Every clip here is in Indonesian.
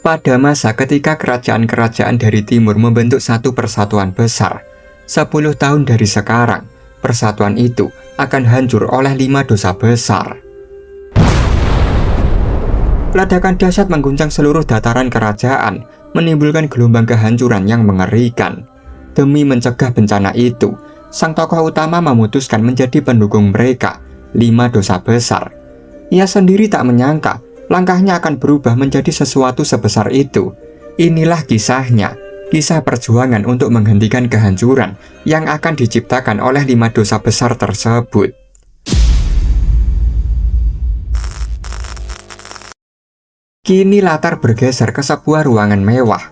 Pada masa ketika kerajaan-kerajaan dari timur membentuk satu persatuan besar, 10 tahun dari sekarang, persatuan itu akan hancur oleh 5 dosa besar. Ledakan dahsyat mengguncang seluruh dataran kerajaan, menimbulkan gelombang kehancuran yang mengerikan. Demi mencegah bencana itu, sang tokoh utama memutuskan menjadi pendukung mereka, 5 dosa besar. Ia sendiri tak menyangka langkahnya akan berubah menjadi sesuatu sebesar itu. Inilah kisahnya, kisah perjuangan untuk menghentikan kehancuran yang akan diciptakan oleh 5 dosa besar tersebut. Kini latar bergeser ke sebuah ruangan mewah.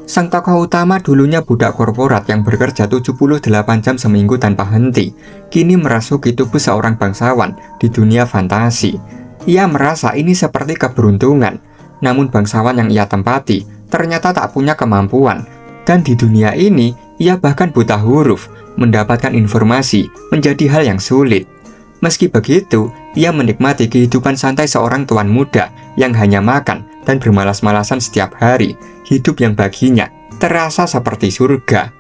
Sang tokoh utama dulunya budak korporat yang bekerja 78 jam seminggu tanpa henti, kini merasuki tubuh seorang bangsawan di dunia fantasi. Ia merasa ini seperti keberuntungan, namun bangsawan yang ia tempati ternyata tak punya kemampuan. Dan di dunia ini, ia bahkan buta huruf, mendapatkan informasi menjadi hal yang sulit. Meski begitu, ia menikmati kehidupan santai seorang tuan muda yang hanya makan dan bermalas-malasan setiap hari, hidup yang baginya terasa seperti surga.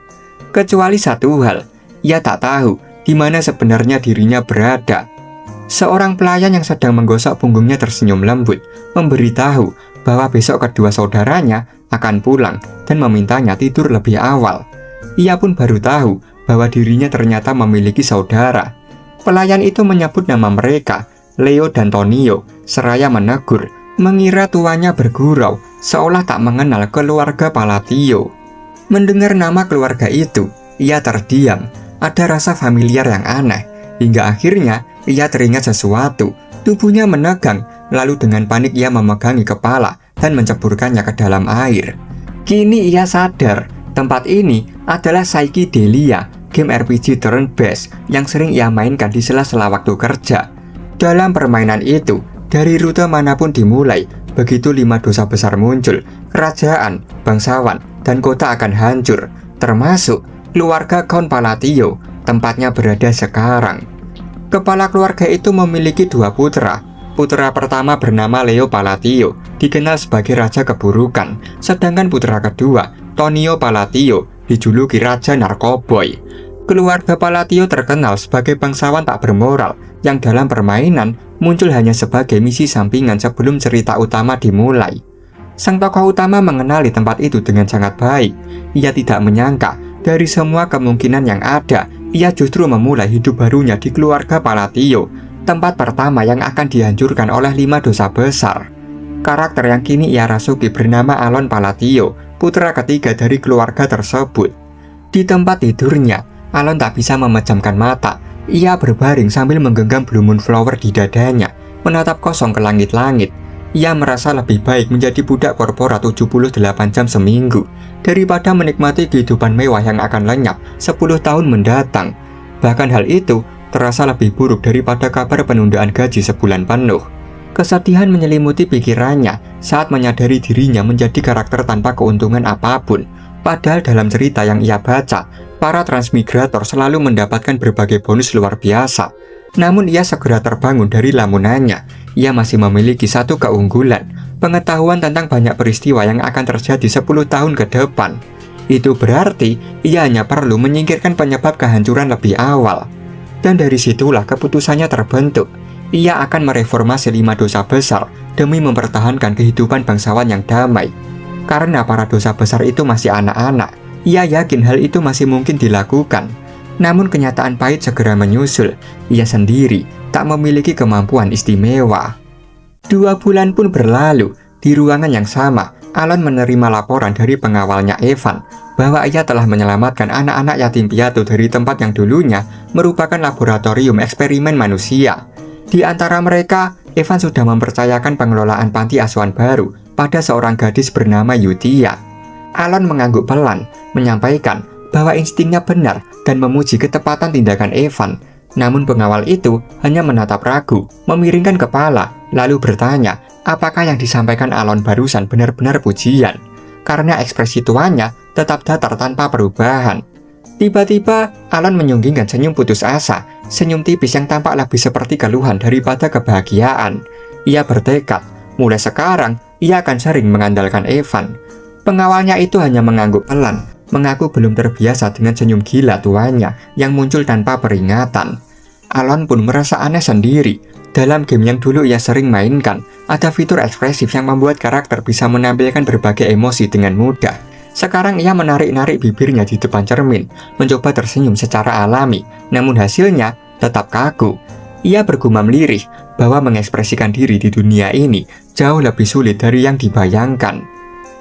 Kecuali satu hal, ia tak tahu di mana sebenarnya dirinya berada. Seorang pelayan yang sedang menggosok punggungnya tersenyum lembut, memberitahu bahwa besok kedua saudaranya akan pulang dan memintanya tidur lebih awal. Ia pun baru tahu bahwa dirinya ternyata memiliki saudara. Pelayan itu menyebut nama mereka, Leo dan Tonio, seraya menegur, mengira tuannya bergurau, seolah tak mengenal keluarga Palatio. Mendengar nama keluarga itu, ia terdiam, ada rasa familiar yang aneh, hingga akhirnya ia teringat sesuatu, tubuhnya menegang, lalu dengan panik ia memegangi kepala dan menceburkannya ke dalam air. Kini ia sadar, tempat ini adalah Psychedelia, game RPG turn-based yang sering ia mainkan di sela-sela waktu kerja. Dalam permainan itu, dari rute manapun dimulai, begitu 5 dosa besar muncul, kerajaan, bangsawan, dan kota akan hancur, termasuk keluarga Count Palatio, tempatnya berada sekarang. Kepala keluarga itu memiliki 2 putra. Putra pertama bernama Leo Palatio, dikenal sebagai raja keburukan, sedangkan putra kedua, Tonio Palatio, dijuluki raja narkoboy. Keluarga Palatio terkenal sebagai bangsawan tak bermoral yang dalam permainan muncul hanya sebagai misi sampingan sebelum cerita utama dimulai. Sang tokoh utama mengenali tempat itu dengan sangat baik. Ia tidak menyangka dari semua kemungkinan yang ada, ia justru memulai hidup barunya di keluarga Palatio, tempat pertama yang akan dihancurkan oleh 5 dosa besar. Karakter yang kini ia rasuki bernama Alon Palatio, putra ketiga dari keluarga tersebut. Di tempat tidurnya, Alon tak bisa memejamkan mata. Ia berbaring sambil menggenggam Blue Moon Flower di dadanya, menatap kosong ke langit-langit. Ia merasa lebih baik menjadi budak korporat 78 jam seminggu daripada menikmati kehidupan mewah yang akan lenyap 10 tahun mendatang. Bahkan hal itu terasa lebih buruk daripada kabar penundaan gaji sebulan penuh. Kesedihan menyelimuti pikirannya saat menyadari dirinya menjadi karakter tanpa keuntungan apapun. Padahal dalam cerita yang ia baca, para transmigrator selalu mendapatkan berbagai bonus luar biasa. Namun ia segera terbangun dari lamunannya. Ia masih memiliki satu keunggulan, pengetahuan tentang banyak peristiwa yang akan terjadi 10 tahun ke depan. Itu berarti ia hanya perlu menyingkirkan penyebab kehancuran lebih awal. Dan dari situlah keputusannya terbentuk. Ia akan mereformasi 5 dosa besar demi mempertahankan kehidupan bangsawan yang damai. Karena para dosa besar itu masih anak-anak, ia yakin hal itu masih mungkin dilakukan. Namun kenyataan pahit segera menyusul. Ia sendiri tak memiliki kemampuan istimewa. 2 bulan pun berlalu. Di ruangan yang sama, Alon menerima laporan dari pengawalnya Evan bahwa ia telah menyelamatkan anak-anak yatim piatu dari tempat yang dulunya merupakan laboratorium eksperimen manusia. Di antara mereka, Evan sudah mempercayakan pengelolaan panti asuhan baru pada seorang gadis bernama Yutia. Alon mengangguk pelan, menyampaikan bahwa instingnya benar dan memuji ketepatan tindakan Evan. Namun pengawal itu hanya menatap ragu, memiringkan kepala, lalu bertanya apakah yang disampaikan Alon barusan benar-benar pujian. Karena ekspresi tuannya tetap datar tanpa perubahan. Tiba-tiba Alon menyunggingkan senyum putus asa, senyum tipis yang tampak lebih seperti keluhan daripada kebahagiaan. Ia bertekad, mulai sekarang ia akan sering mengandalkan Evan. Pengawalnya itu hanya mengangguk pelan, mengaku belum terbiasa dengan senyum gila tuanya yang muncul tanpa peringatan. Alon pun merasa aneh sendiri. Dalam game yang dulu ia sering mainkan, ada fitur ekspresif yang membuat karakter bisa menampilkan berbagai emosi dengan mudah. Sekarang ia menarik-narik bibirnya di depan cermin, mencoba tersenyum secara alami, namun hasilnya tetap kaku. Ia bergumam lirih bahwa mengekspresikan diri di dunia ini jauh lebih sulit dari yang dibayangkan.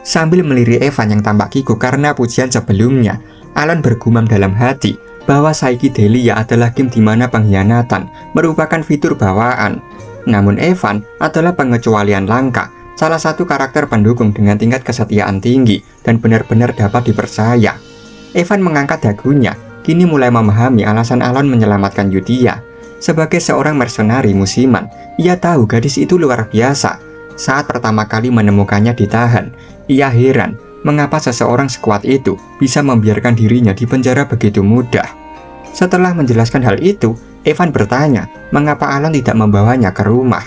Sambil melirik Evan yang tampak kikuk karena pujian sebelumnya, Alon bergumam dalam hati bahwa Psychedelia adalah game di mana pengkhianatan merupakan fitur bawaan. Namun Evan adalah pengecualian langka, salah satu karakter pendukung dengan tingkat kesetiaan tinggi dan benar-benar dapat dipercaya. Evan mengangkat dagunya, kini mulai memahami alasan Alon menyelamatkan Yutia. Sebagai seorang mercenari musiman, ia tahu gadis itu luar biasa. Saat pertama kali menemukannya ditahan, ia heran mengapa seseorang sekuat itu bisa membiarkan dirinya di penjara begitu mudah. Setelah menjelaskan hal itu, Evan bertanya mengapa Alon tidak membawanya ke rumah.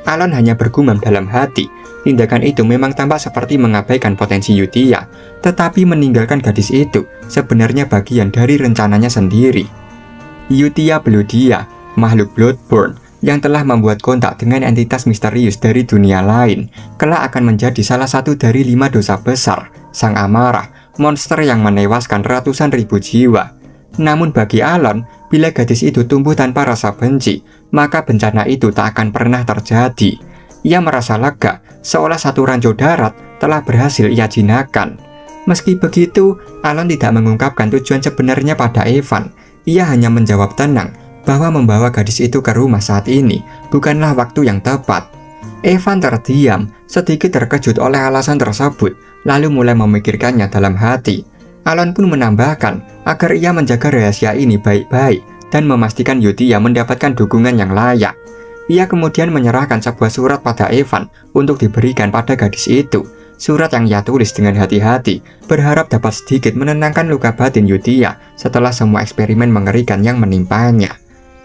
Alon hanya bergumam dalam hati, tindakan itu memang tampak seperti mengabaikan potensi Yutia, tetapi meninggalkan gadis itu sebenarnya bagian dari rencananya sendiri. Yutia Blooddia, makhluk Bloodborne yang telah membuat kontak dengan entitas misterius dari dunia lain, kelak akan menjadi salah satu dari 5 dosa besar Sang Amarah, monster yang menewaskan ratusan ribu jiwa. Namun bagi Alon, bila gadis itu tumbuh tanpa rasa benci, maka bencana itu tak akan pernah terjadi. Ia merasa lega, seolah satu ranjau darat telah berhasil ia jinakkan. Meski begitu, Alon tidak mengungkapkan tujuan sebenarnya pada Evan. Ia hanya menjawab tenang bahwa membawa gadis itu ke rumah saat ini bukanlah waktu yang tepat. Evan terdiam, sedikit terkejut oleh alasan tersebut, lalu mulai memikirkannya dalam hati. Alon pun menambahkan agar ia menjaga rahasia ini baik-baik dan memastikan Yutia mendapatkan dukungan yang layak. Ia kemudian menyerahkan sebuah surat pada Evan untuk diberikan pada gadis itu. Surat yang ia tulis dengan hati-hati, berharap dapat sedikit menenangkan luka batin Yutia setelah semua eksperimen mengerikan yang menimpanya.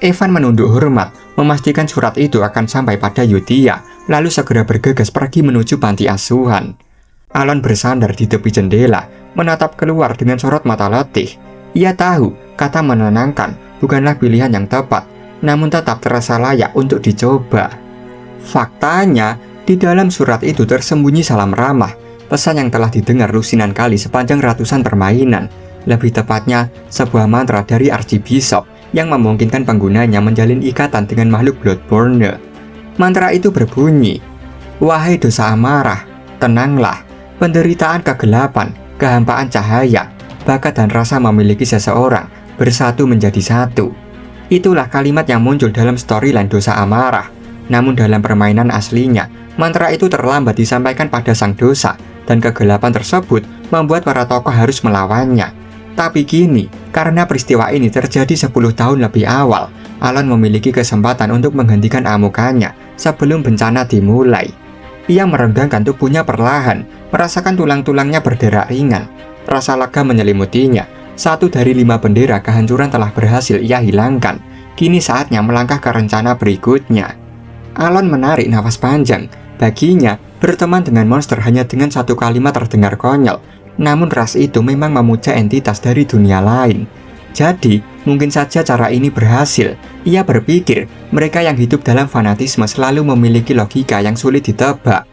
Evan menunduk hormat, memastikan surat itu akan sampai pada Yutia, lalu segera bergegas pergi menuju panti asuhan. Alon bersandar di tepi jendela, menatap keluar dengan sorot mata letih. Ia tahu kata menenangkan bukanlah pilihan yang tepat, namun tetap terasa layak untuk dicoba. Faktanya, di dalam surat itu tersembunyi salam ramah, pesan yang telah didengar lusinan kali sepanjang ratusan permainan. Lebih tepatnya, sebuah mantra dari Archbishop yang memungkinkan penggunanya menjalin ikatan dengan makhluk Bloodborne. Mantra itu berbunyi, "Wahai dosa amarah, tenanglah, penderitaan kegelapan, kehampaan cahaya, bakat dan rasa memiliki seseorang bersatu menjadi satu." Itulah kalimat yang muncul dalam storyline dosa amarah. Namun dalam permainan aslinya, mantra itu terlambat disampaikan pada sang dosa, dan kegelapan tersebut membuat para tokoh harus melawannya. Tapi kini, karena peristiwa ini terjadi 10 tahun lebih awal, Alon memiliki kesempatan untuk menghentikan amukannya sebelum bencana dimulai. Ia merenggangkan tubuhnya perlahan, merasakan tulang-tulangnya berderak ringan. Rasa lega menyelimutinya. 1 dari 5 bendera kehancuran telah berhasil ia hilangkan. Kini saatnya melangkah ke rencana berikutnya. Alon menarik nafas panjang. Baginya, berteman dengan monster hanya dengan 1 kalimat terdengar konyol. Namun ras itu memang memuja entitas dari dunia lain. Jadi, mungkin saja cara ini berhasil. Ia berpikir, mereka yang hidup dalam fanatisme selalu memiliki logika yang sulit ditebak.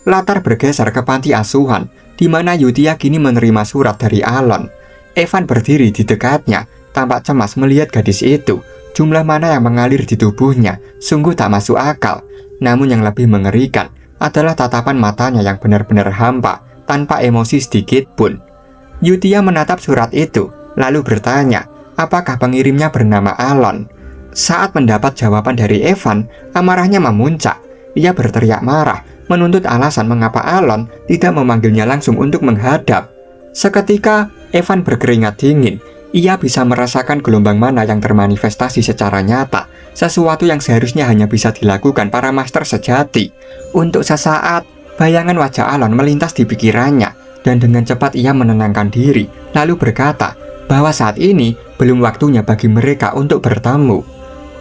Latar bergeser ke panti asuhan, di mana Yutia kini menerima surat dari Alon. Evan berdiri di dekatnya, tampak cemas melihat gadis itu. Jumlah mana yang mengalir di tubuhnya, sungguh tak masuk akal. Namun yang lebih mengerikan adalah tatapan matanya yang benar-benar hampa, tanpa emosi sedikit pun. Yutia menatap surat itu, lalu bertanya, apakah pengirimnya bernama Alon? Saat mendapat jawaban dari Evan, amarahnya memuncak. Ia berteriak marah, menuntut alasan mengapa Alon tidak memanggilnya langsung untuk menghadap. Seketika, Evan berkeringat dingin. Ia bisa merasakan gelombang mana yang termanifestasi secara nyata, sesuatu yang seharusnya hanya bisa dilakukan para master sejati. Untuk sesaat, bayangan wajah Alon melintas di pikirannya, dan dengan cepat ia menenangkan diri, lalu berkata bahwa saat ini belum waktunya bagi mereka untuk bertemu.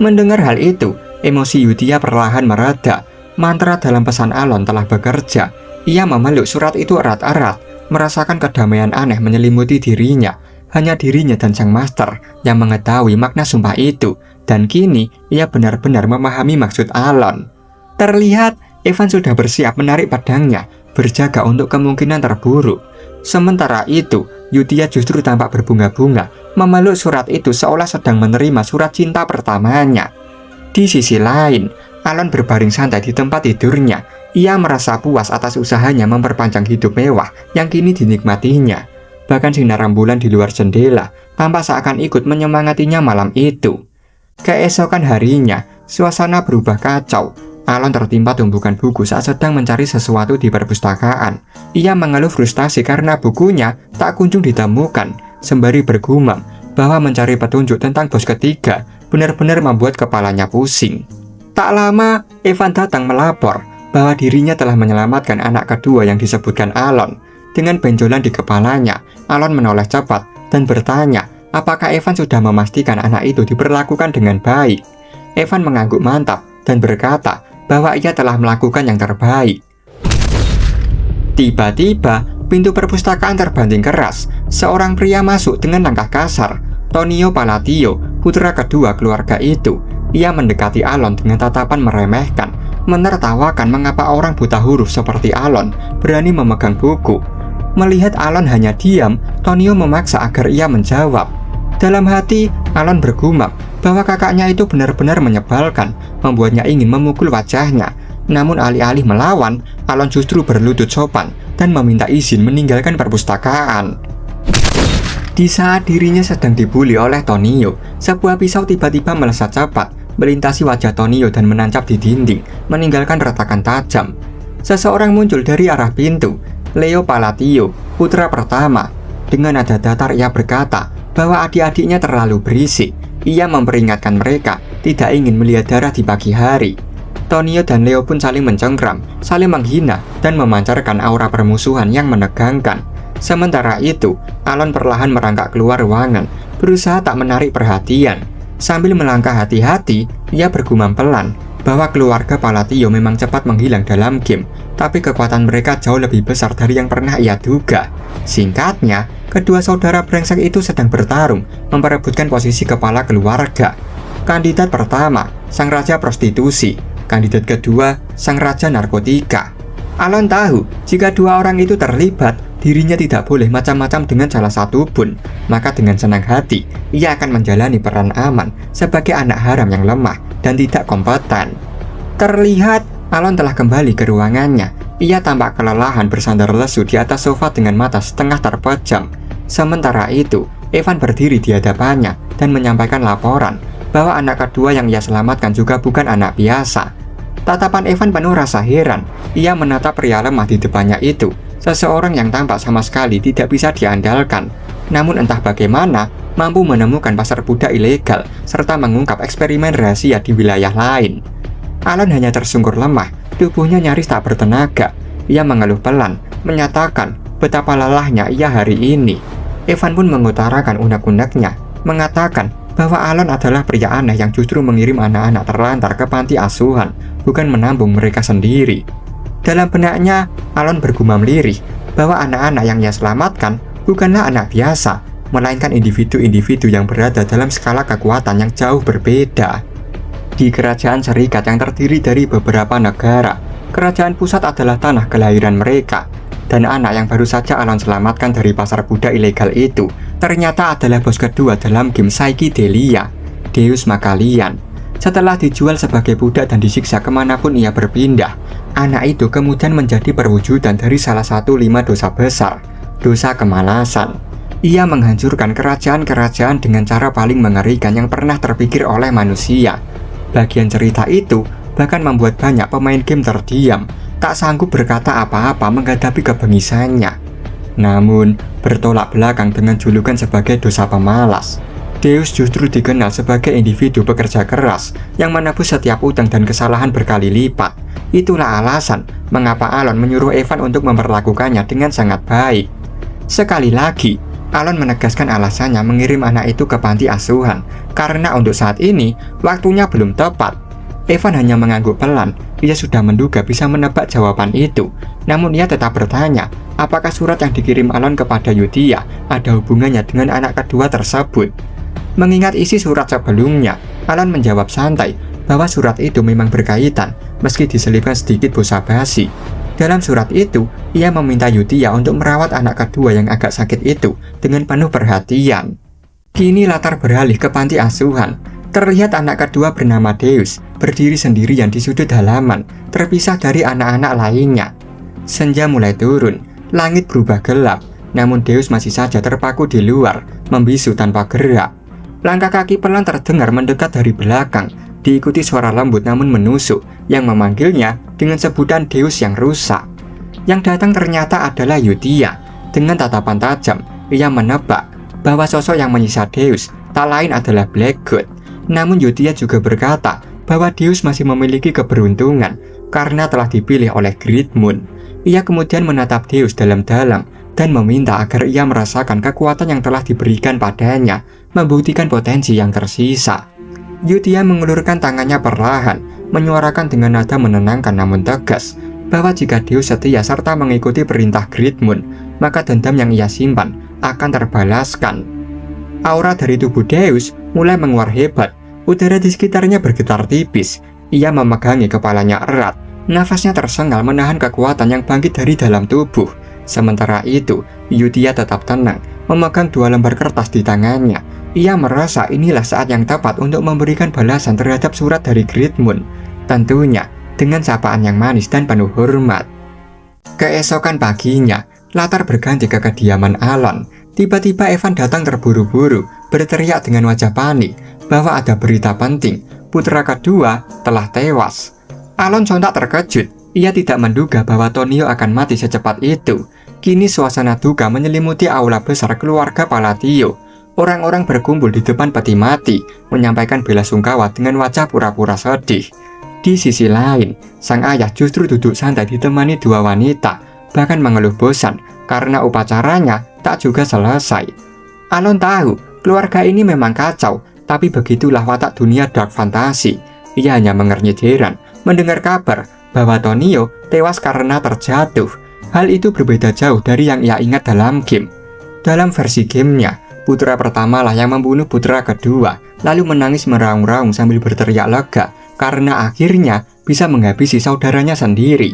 Mendengar hal itu, emosi Yutia perlahan mereda. Mantra dalam pesan Alon telah bekerja. Ia memeluk surat itu erat-erat, merasakan kedamaian aneh menyelimuti dirinya. Hanya dirinya dan sang master yang mengetahui makna sumpah itu, dan kini ia benar-benar memahami maksud Alon. Terlihat Evan sudah bersiap menarik pedangnya, berjaga untuk kemungkinan terburuk. Sementara itu, Yutia justru tampak berbunga-bunga, memeluk surat itu seolah sedang menerima surat cinta pertamanya. Di sisi lain, Alon berbaring santai di tempat tidurnya. Ia merasa puas atas usahanya memperpanjang hidup mewah yang kini dinikmatinya. Bahkan sinar rembulan di luar jendela tampak seakan ikut menyemangatinya malam itu. Keesokan harinya, suasana berubah kacau. Alon tertimpa tumpukan buku saat sedang mencari sesuatu di perpustakaan. Ia mengeluh frustasi karena bukunya tak kunjung ditemukan, sembari bergumam bahwa mencari petunjuk tentang bos ketiga benar-benar membuat kepalanya pusing. Tak lama, Evan datang melapor bahwa dirinya telah menyelamatkan anak kedua yang disebutkan Alon. Dengan benjolan di kepalanya, Alon menoleh cepat dan bertanya apakah Evan sudah memastikan anak itu diperlakukan dengan baik. Evan mengangguk mantap dan berkata bahwa ia telah melakukan yang terbaik. Tiba-tiba, pintu perpustakaan terbanting keras. Seorang pria masuk dengan langkah kasar. Tonio Palatio, putra kedua keluarga itu. Ia mendekati Alon dengan tatapan meremehkan, menertawakan mengapa orang buta huruf seperti Alon berani memegang buku. Melihat Alon hanya diam, Tonio memaksa agar ia menjawab. Dalam hati, Alon bergumam bahwa kakaknya itu benar-benar menyebalkan, membuatnya ingin memukul wajahnya. Namun alih-alih melawan, Alon justru berlutut sopan dan meminta izin meninggalkan perpustakaan. Di saat dirinya sedang dibuli oleh Tonio, sebuah pisau tiba-tiba melesat cepat, melintasi wajah Tonio dan menancap di dinding, meninggalkan retakan tajam. Seseorang muncul dari arah pintu, Leo Palatio, putra pertama. Dengan nada datar ia berkata bahwa adik-adiknya terlalu berisik. Ia memperingatkan mereka tidak ingin melihat darah di pagi hari. Tonio dan Leo pun saling mencengkram, saling menghina, dan memancarkan aura permusuhan yang menegangkan. Sementara itu, Alon perlahan merangkak keluar ruangan, berusaha tak menarik perhatian. Sambil melangkah hati-hati, ia bergumam pelan bahwa keluarga Palatio memang cepat menghilang dalam game, tapi kekuatan mereka jauh lebih besar dari yang pernah ia duga. Singkatnya, kedua saudara brengsek itu sedang bertarung, memperebutkan posisi kepala keluarga. Kandidat pertama, sang raja prostitusi. Kandidat kedua, sang raja narkotika. Alon tahu, jika dua orang itu terlibat, dirinya tidak boleh macam-macam dengan salah satu pun. Maka dengan senang hati, ia akan menjalani peran aman sebagai anak haram yang lemah dan tidak kompeten. Terlihat, Alon telah kembali ke ruangannya. Ia tampak kelelahan bersandar lesu di atas sofa dengan mata setengah terpejam. Sementara itu, Evan berdiri di hadapannya dan menyampaikan laporan bahwa anak kedua yang ia selamatkan juga bukan anak biasa. Tatapan Evan penuh rasa heran. Ia menatap pria lemah di depannya itu, seseorang yang tampak sama sekali tidak bisa diandalkan. Namun entah bagaimana, mampu menemukan pasar budak ilegal, serta mengungkap eksperimen rahasia di wilayah lain. Alon hanya tersungkur lemah, tubuhnya nyaris tak bertenaga. Ia mengeluh pelan, menyatakan betapa lelahnya ia hari ini. Evan pun mengutarakan unek-uneknya, mengatakan bahwa Alon adalah pria aneh yang justru mengirim anak-anak terlantar ke panti asuhan, bukan menampung mereka sendiri. Dalam benaknya, Alon bergumam lirih bahwa anak-anak yang ia selamatkan bukanlah anak biasa, melainkan individu-individu yang berada dalam skala kekuatan yang jauh berbeda. Di kerajaan serikat yang terdiri dari beberapa negara, kerajaan pusat adalah tanah kelahiran mereka. Dan anak yang baru saja Alon selamatkan dari pasar budak ilegal itu ternyata adalah bos kedua dalam game Psychedelia, Deus Makalian. Setelah dijual sebagai budak dan disiksa kemanapun ia berpindah, anak itu kemudian menjadi perwujudan dari salah satu 5 dosa besar, dosa kemalasan. Ia menghancurkan kerajaan-kerajaan dengan cara paling mengerikan yang pernah terpikir oleh manusia. Bagian cerita itu bahkan membuat banyak pemain game terdiam, tak sanggup berkata apa-apa menghadapi kebengisannya. Namun, bertolak belakang dengan julukan sebagai dosa pemalas, Deus justru dikenal sebagai individu pekerja keras yang menebus setiap utang dan kesalahan berkali lipat. Itulah alasan mengapa Alon menyuruh Evan untuk memperlakukannya dengan sangat baik. Sekali lagi, Alon menegaskan alasannya mengirim anak itu ke panti asuhan karena untuk saat ini waktunya belum tepat. Evan hanya mengangguk pelan. ia sudah menduga bisa menebak jawaban itu. Namun ia tetap bertanya, apakah surat yang dikirim Alon kepada Yutia ada hubungannya dengan anak kedua tersebut. Mengingat isi surat sebelumnya, Alon menjawab santai bahwa surat itu memang berkaitan, meski diselipkan sedikit basa-basi. Dalam surat itu, ia meminta Yutia untuk merawat anak kedua yang agak sakit itu dengan penuh perhatian. Kini latar beralih ke panti asuhan. Terlihat anak kedua bernama Deus berdiri sendirian di sudut halaman, terpisah dari anak-anak lainnya. Senja mulai turun, langit berubah gelap, namun Deus masih saja terpaku di luar, membisu tanpa gerak. Langkah kaki pelan terdengar mendekat dari belakang, diikuti suara lembut namun menusuk yang memanggilnya dengan sebutan Deus yang rusak. Yang datang ternyata adalah Yutia. Dengan tatapan tajam, ia menebak bahwa sosok yang menyisa Deus tak lain adalah Blackguard. Namun Yutia juga berkata bahwa Deus masih memiliki keberuntungan karena telah dipilih oleh Great Moon. Ia kemudian menatap Deus dalam-dalam dan meminta agar ia merasakan kekuatan yang telah diberikan padanya, membuktikan potensi yang tersisa. Yutia mengulurkan tangannya perlahan, menyuarakan dengan nada menenangkan namun tegas, bahwa jika Deus setia serta mengikuti perintah Great Moon, maka dendam yang ia simpan akan terbalaskan. Aura dari tubuh Deus mulai menguar hebat, udara di sekitarnya bergetar tipis. Ia memegangi kepalanya erat, nafasnya tersengal menahan kekuatan yang bangkit dari dalam tubuh. Sementara itu, Yutia tetap tenang, memegang 2 lembar kertas di tangannya. Ia merasa inilah saat yang tepat untuk memberikan balasan terhadap surat dari Great Moon. Tentunya, dengan sapaan yang manis dan penuh hormat. Keesokan paginya, latar berganti ke kediaman Alon. Tiba-tiba Evan datang terburu-buru, berteriak dengan wajah panik bahwa ada berita penting, putra kedua telah tewas. Alon sontak terkejut, ia tidak menduga bahwa Tonio akan mati secepat itu. Kini suasana duka menyelimuti aula besar keluarga Palatio. Orang-orang berkumpul di depan peti mati, menyampaikan bela sungkawa dengan wajah pura-pura sedih. Di sisi lain, sang ayah justru duduk santai ditemani 2 wanita, bahkan mengeluh bosan karena upacaranya tak juga selesai. Alon tahu, keluarga ini memang kacau, tapi begitulah watak dunia dark fantasi. Ia hanya mengernyit heran mendengar kabar bahwa Tonio tewas karena terjatuh. Hal itu berbeda jauh dari yang ia ingat dalam game. Dalam versi gamenya, putra pertama lah yang membunuh putra kedua, lalu menangis meraung-raung sambil berteriak lega karena akhirnya bisa menghabisi saudaranya sendiri.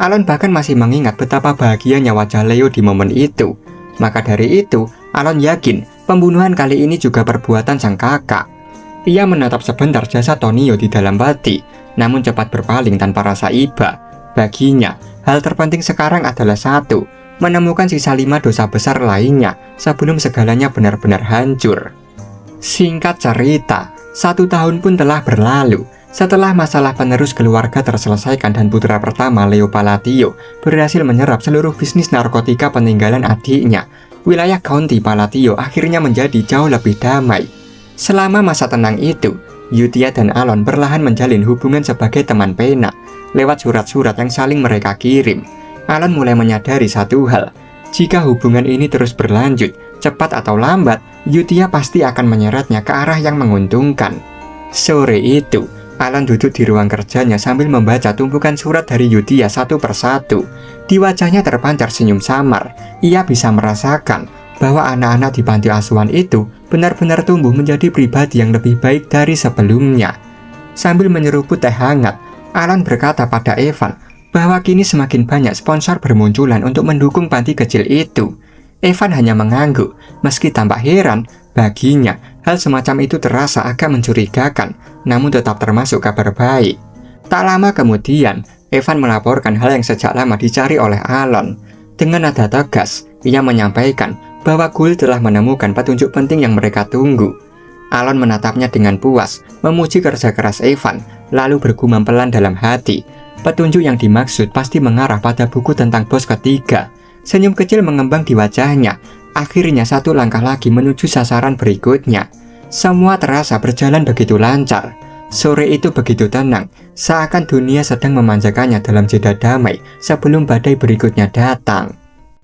Alon bahkan masih mengingat betapa bahagianya wajah Leo di momen itu. Maka dari itu, Alon yakin pembunuhan kali ini juga perbuatan sang kakak. Ia menatap sebentar jasad Tonio di dalam peti, namun cepat berpaling tanpa rasa iba. Baginya, hal terpenting sekarang adalah satu, menemukan sisa 5 dosa besar lainnya sebelum segalanya benar-benar hancur. Singkat cerita, 1 tahun pun telah berlalu. Setelah masalah penerus keluarga terselesaikan dan putra pertama Leo Palatio berhasil menyerap seluruh bisnis narkotika peninggalan adiknya, wilayah County Palatio akhirnya menjadi jauh lebih damai. Selama masa tenang itu, Yutia dan Alon perlahan menjalin hubungan sebagai teman pena lewat surat-surat yang saling mereka kirim. Alon mulai menyadari satu hal, jika hubungan ini terus berlanjut, cepat atau lambat, Yutia pasti akan menyeretnya ke arah yang menguntungkan. Sore itu, Alon duduk di ruang kerjanya sambil membaca tumpukan surat dari Yutia satu persatu. Di wajahnya terpancar senyum samar. Ia bisa merasakan bahwa anak-anak di panti asuhan itu benar-benar tumbuh menjadi pribadi yang lebih baik dari sebelumnya. Sambil menyeruput teh hangat, Alon berkata pada Evan bahwa kini semakin banyak sponsor bermunculan untuk mendukung panti kecil itu. Evan hanya mengangguk, meski tampak heran. Baginya, hal semacam itu terasa agak mencurigakan, namun tetap termasuk kabar baik. Tak lama kemudian, Evan melaporkan hal yang sejak lama dicari oleh Alon. Dengan nada tegas, ia menyampaikan bahwa Ghoul telah menemukan petunjuk penting yang mereka tunggu. Alon menatapnya dengan puas, memuji kerja keras Evan, lalu bergumam pelan dalam hati. Petunjuk yang dimaksud pasti mengarah pada buku tentang bos ketiga. Senyum kecil mengembang di wajahnya. Akhirnya 1 langkah lagi menuju sasaran berikutnya. Semua terasa berjalan begitu lancar. Sore itu begitu tenang, seakan dunia sedang memanjakannya dalam jeda damai sebelum badai berikutnya datang.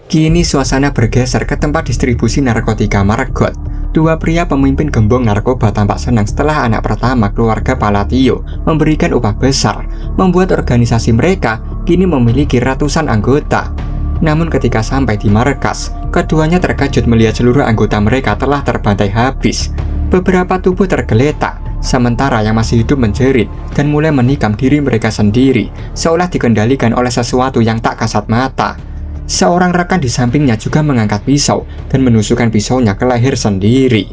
Kini suasana bergeser ke tempat distribusi narkotika Margot. Dua pria pemimpin gembong narkoba tampak senang setelah anak pertama keluarga Palatio memberikan upah besar, membuat organisasi mereka kini memiliki ratusan anggota. Namun ketika sampai di markas, keduanya terkejut melihat seluruh anggota mereka telah terbantai habis. Beberapa tubuh tergeletak, sementara yang masih hidup menjerit dan mulai menikam diri mereka sendiri, seolah dikendalikan oleh sesuatu yang tak kasat mata. Seorang rekan di sampingnya juga mengangkat pisau dan menusukkan pisaunya ke leher sendiri.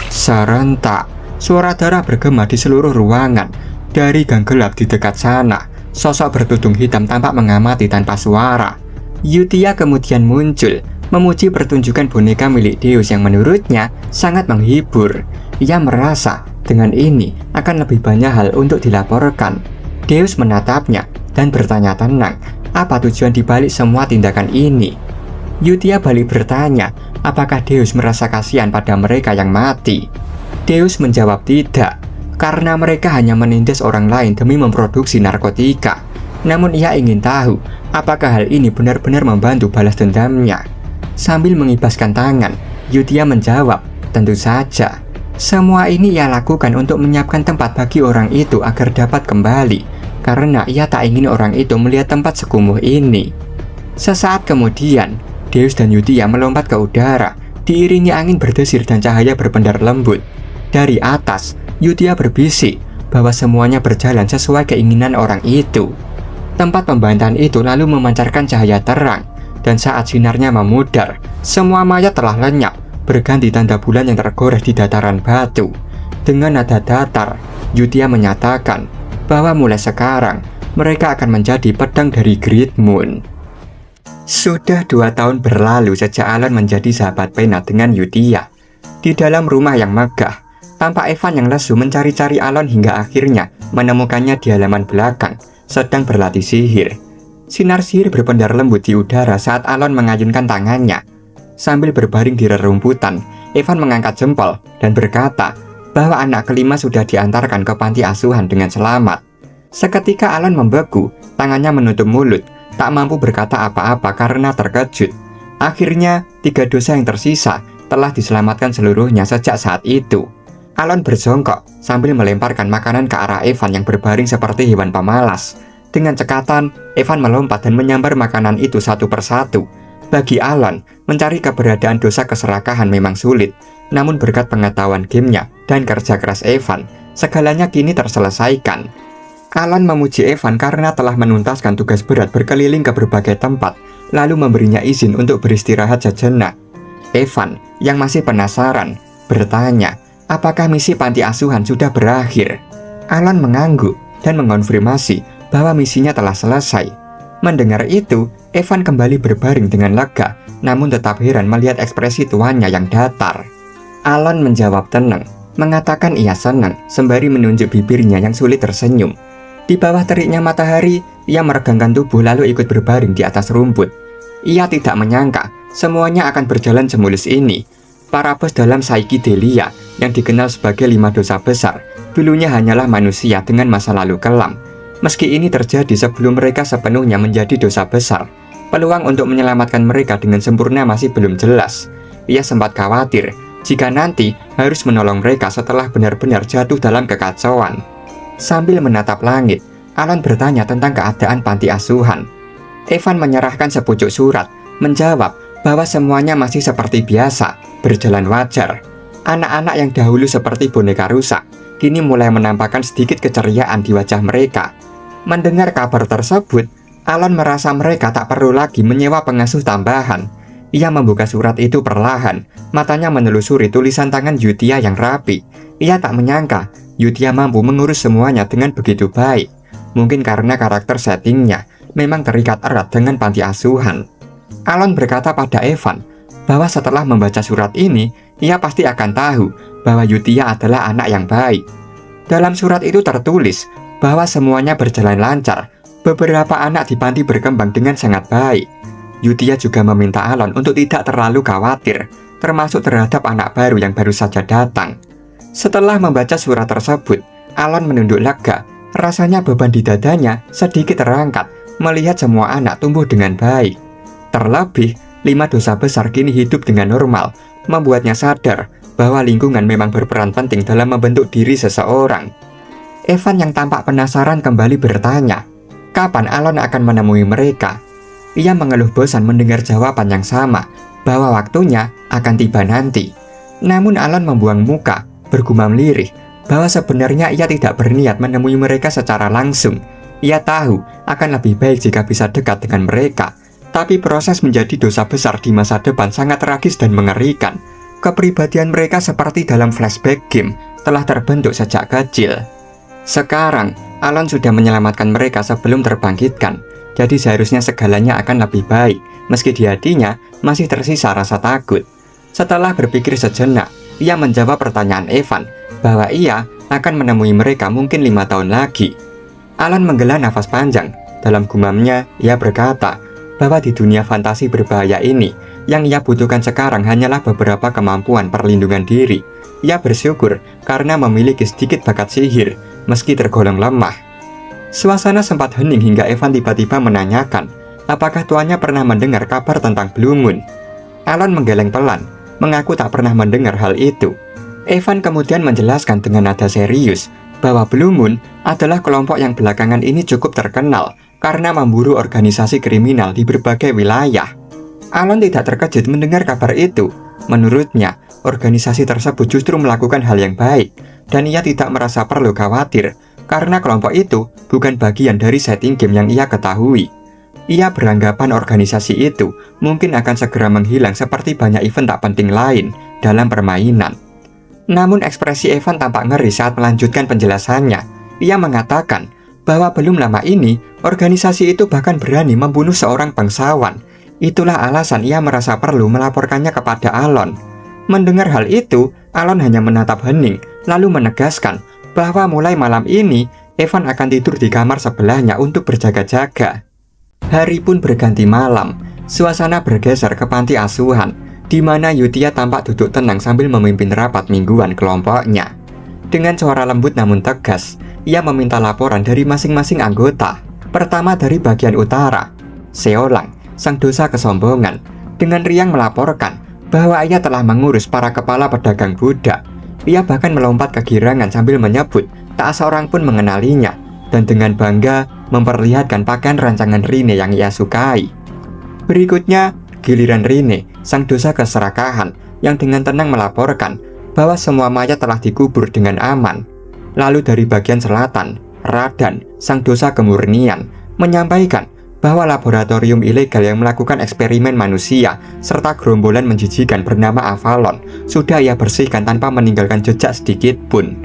Serentak, suara darah bergema di seluruh ruangan. Dari gang gelap di dekat sana, sosok bertudung hitam tampak mengamati tanpa suara. Yutia kemudian muncul, memuji pertunjukan boneka milik Deus yang menurutnya sangat menghibur. Ia merasa dengan ini akan lebih banyak hal untuk dilaporkan. Deus menatapnya dan bertanya tenang, apa tujuan dibalik semua tindakan ini? Yutia balik bertanya, apakah Deus merasa kasihan pada mereka yang mati? Deus menjawab tidak, karena mereka hanya menindas orang lain demi memproduksi narkotika. Namun ia ingin tahu, apakah hal ini benar-benar membantu balas dendamnya. Sambil mengibaskan tangan, Yutia menjawab, tentu saja. Semua ini ia lakukan untuk menyiapkan tempat bagi orang itu agar dapat kembali, karena ia tak ingin orang itu melihat tempat sekumuh ini. Sesaat kemudian, Deus dan Yutia melompat ke udara, diiringi angin berdesir dan cahaya berpendar lembut. Dari atas, Yutia berbisik bahwa semuanya berjalan sesuai keinginan orang itu. Tempat pembantahan itu lalu memancarkan cahaya terang, dan saat sinarnya memudar, semua mayat telah lenyap, berganti tanda bulan yang tergores di dataran batu. Dengan nada datar, Yutia menyatakan bahwa mulai sekarang mereka akan menjadi pedang dari Great Moon. Sudah 2 tahun berlalu sejak Alan menjadi sahabat pena dengan Yutia. Di dalam rumah yang megah, tampak Evan yang lesu mencari-cari Alan hingga akhirnya menemukannya di halaman belakang, sedang berlatih sihir. Sinar sihir berpendar lembut di udara saat Alan mengayunkan tangannya. Sambil berbaring di rerumputan, Evan mengangkat jempol dan berkata bahwa anak kelima sudah diantarkan ke panti asuhan dengan selamat. Seketika Alan membeku, tangannya menutup mulut, tak mampu berkata apa-apa karena terkejut. Akhirnya, 3 dosa yang tersisa telah diselamatkan seluruhnya sejak saat itu. Alan bersongkok sambil melemparkan makanan ke arah Evan yang berbaring seperti hewan pemalas. Dengan cekatan, Evan melompat dan menyambar makanan itu satu persatu. Bagi Alan, mencari keberadaan dosa keserakahan memang sulit. Namun berkat pengetahuan gamenya dan kerja keras Evan, segalanya kini terselesaikan. Alan memuji Evan karena telah menuntaskan tugas berat berkeliling ke berbagai tempat, lalu memberinya izin untuk beristirahat sejenak. Evan, yang masih penasaran, bertanya, apakah misi panti asuhan sudah berakhir? Alan mengangguk dan mengonfirmasi bahwa misinya telah selesai. Mendengar itu, Evan kembali berbaring dengan lega, namun tetap heran melihat ekspresi tuannya yang datar. Alan menjawab tenang, mengatakan ia senang sembari menunjuk bibirnya yang sulit tersenyum. Di bawah teriknya matahari, ia meregangkan tubuh lalu ikut berbaring di atas rumput. Ia tidak menyangka semuanya akan berjalan semulus ini. Para bos dalam Psychedelia yang dikenal sebagai 5 dosa besar, dulunya hanyalah manusia dengan masa lalu kelam. Meski ini terjadi sebelum mereka sepenuhnya menjadi dosa besar, peluang untuk menyelamatkan mereka dengan sempurna masih belum jelas. Ia sempat khawatir jika nanti harus menolong mereka setelah benar-benar jatuh dalam kekacauan. Sambil menatap langit, Alan bertanya tentang keadaan panti asuhan. Evan menyerahkan sepucuk surat, menjawab bahwa semuanya masih seperti biasa, berjalan wajar. Anak-anak yang dahulu seperti boneka rusak, kini mulai menampakkan sedikit keceriaan di wajah mereka. Mendengar kabar tersebut, Alan merasa mereka tak perlu lagi menyewa pengasuh tambahan. Ia membuka surat itu perlahan, matanya menelusuri tulisan tangan Yutia yang rapi. Ia tak menyangka Yutia mampu mengurus semuanya dengan begitu baik. Mungkin karena karakter settingnya memang terikat erat dengan panti asuhan. Alan berkata pada Evan bahwa setelah membaca surat ini, ia pasti akan tahu bahwa Yutia adalah anak yang baik. Dalam surat itu tertulis bahwa semuanya berjalan lancar. Beberapa anak di panti berkembang dengan sangat baik. Yutia juga meminta Alan untuk tidak terlalu khawatir, termasuk terhadap anak baru yang baru saja datang. Setelah membaca surat tersebut, Alan menunduk lega. Rasanya beban di dadanya sedikit terangkat melihat semua anak tumbuh dengan baik. Terlebih, 5 dosa besar kini hidup dengan normal, membuatnya sadar bahwa lingkungan memang berperan penting dalam membentuk diri seseorang. Evan yang tampak penasaran kembali bertanya, kapan Alon akan menemui mereka? Ia mengeluh bosan mendengar jawaban yang sama, bahwa waktunya akan tiba nanti. Namun Alon membuang muka, bergumam lirih, bahwa sebenarnya ia tidak berniat menemui mereka secara langsung. Ia tahu akan lebih baik jika bisa dekat dengan mereka, tapi proses menjadi dosa besar di masa depan sangat tragis dan mengerikan. Kepribadian mereka seperti dalam flashback game, telah terbentuk sejak kecil. Sekarang, Alon sudah menyelamatkan mereka sebelum terbangkitkan, jadi seharusnya segalanya akan lebih baik, meski di hatinya masih tersisa rasa takut. Setelah berpikir sejenak, ia menjawab pertanyaan Evan, bahwa ia akan menemui mereka mungkin 5 tahun lagi. Alon menghela nafas panjang. Dalam gumamnya, ia berkata bahwa di dunia fantasi berbahaya ini, yang ia butuhkan sekarang hanyalah beberapa kemampuan perlindungan diri. Ia bersyukur karena memiliki sedikit bakat sihir, meski tergolong lemah. Suasana sempat hening hingga Evan tiba-tiba menanyakan, apakah tuannya pernah mendengar kabar tentang Blue Moon? Alon menggeleng pelan, mengaku tak pernah mendengar hal itu. Evan kemudian menjelaskan dengan nada serius bahwa Blue Moon adalah kelompok yang belakangan ini cukup terkenal karena memburu organisasi kriminal di berbagai wilayah. Alon tidak terkejut mendengar kabar itu. Menurutnya, organisasi tersebut justru melakukan hal yang baik, dan ia tidak merasa perlu khawatir karena kelompok itu bukan bagian dari setting game yang ia ketahui. Ia beranggapan organisasi itu mungkin akan segera menghilang seperti banyak event tak penting lain dalam permainan. Namun ekspresi Evan tampak ngeri saat melanjutkan penjelasannya. Ia mengatakan bahwa belum lama ini, organisasi itu bahkan berani membunuh seorang bangsawan. Itulah alasan ia merasa perlu melaporkannya kepada Alon. Mendengar hal itu, Alon hanya menatap hening, lalu menegaskan bahwa mulai malam ini, Evan akan tidur di kamar sebelahnya untuk berjaga-jaga. Hari pun berganti malam, suasana bergeser ke panti asuhan, di mana Yutia tampak duduk tenang sambil memimpin rapat mingguan kelompoknya. Dengan suara lembut namun tegas, ia meminta laporan dari masing-masing anggota. Pertama dari bagian utara, Seolang, sang dosa kesombongan, dengan riang melaporkan bahwa ia telah mengurus para kepala pedagang budak. Ia bahkan melompat kegirangan sambil menyebut tak seorang pun mengenalinya, dan dengan bangga memperlihatkan pakaian rancangan Rine yang ia sukai. Berikutnya, giliran Rine, sang dosa keserakahan, yang dengan tenang melaporkan bahwa semua mayat telah dikubur dengan aman. Lalu dari bagian selatan, Radan, sang dosa kemurnian, menyampaikan bahwa laboratorium ilegal yang melakukan eksperimen manusia serta gerombolan menjijikan bernama Avalon sudah ia bersihkan tanpa meninggalkan jejak sedikit pun.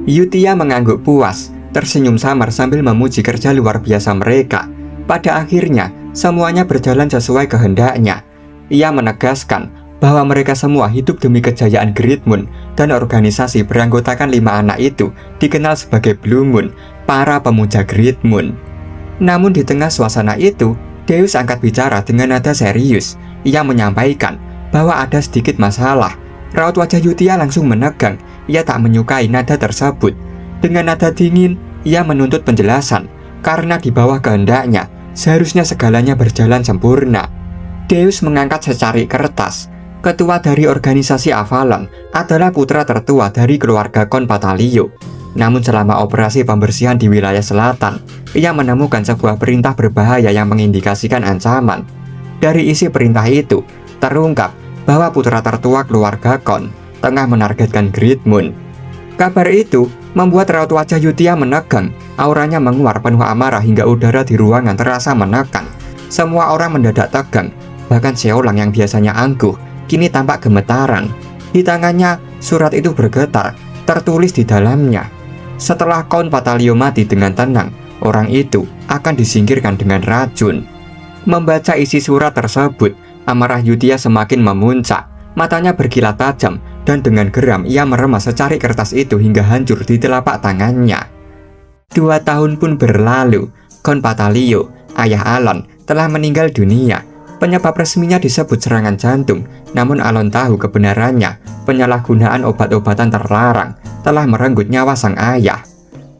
Yutia mengangguk puas, tersenyum samar sambil memuji kerja luar biasa mereka. Pada akhirnya, semuanya berjalan sesuai kehendaknya. Ia menegaskan bahwa mereka semua hidup demi kejayaan Great Moon, dan organisasi beranggotakan 5 anak itu dikenal sebagai Blue Moon, para pemuja Great Moon. Namun di tengah suasana itu, Deus angkat bicara dengan nada serius. Ia menyampaikan bahwa ada sedikit masalah. Raut wajah Yutia langsung menegang. Ia tak menyukai nada tersebut. Dengan nada dingin, ia menuntut penjelasan, karena di bawah kehendaknya, seharusnya segalanya berjalan sempurna. Deus mengangkat secari kertas. Ketua dari organisasi Avalon adalah putra tertua dari keluarga Kon Patalio. Namun selama operasi pembersihan di wilayah selatan, ia menemukan sebuah perintah berbahaya yang mengindikasikan ancaman. Dari isi perintah itu, terungkap bahwa putra tertua keluarga Kon tengah menargetkan Great Moon. Kabar itu membuat raut wajah Yutia menegang. Auranya menguar penuh amarah hingga udara di ruangan terasa menekan. Semua orang mendadak tegang. Bahkan Seolang yang biasanya angkuh, kini tampak gemetaran. Di tangannya, surat itu bergetar, tertulis di dalamnya, setelah Kon Patalio mati dengan tenang, orang itu akan disingkirkan dengan racun. Membaca isi surat tersebut, amarah Yutia semakin memuncak. Matanya berkilat tajam, dan dengan geram ia meremas secari kertas itu hingga hancur di telapak tangannya. 2 tahun pun berlalu. Kon Patalio, ayah Alon, telah meninggal dunia. Penyebab resminya disebut serangan jantung, namun Alon tahu kebenarannya. Penyalahgunaan obat-obatan terlarang telah merenggut nyawa sang ayah.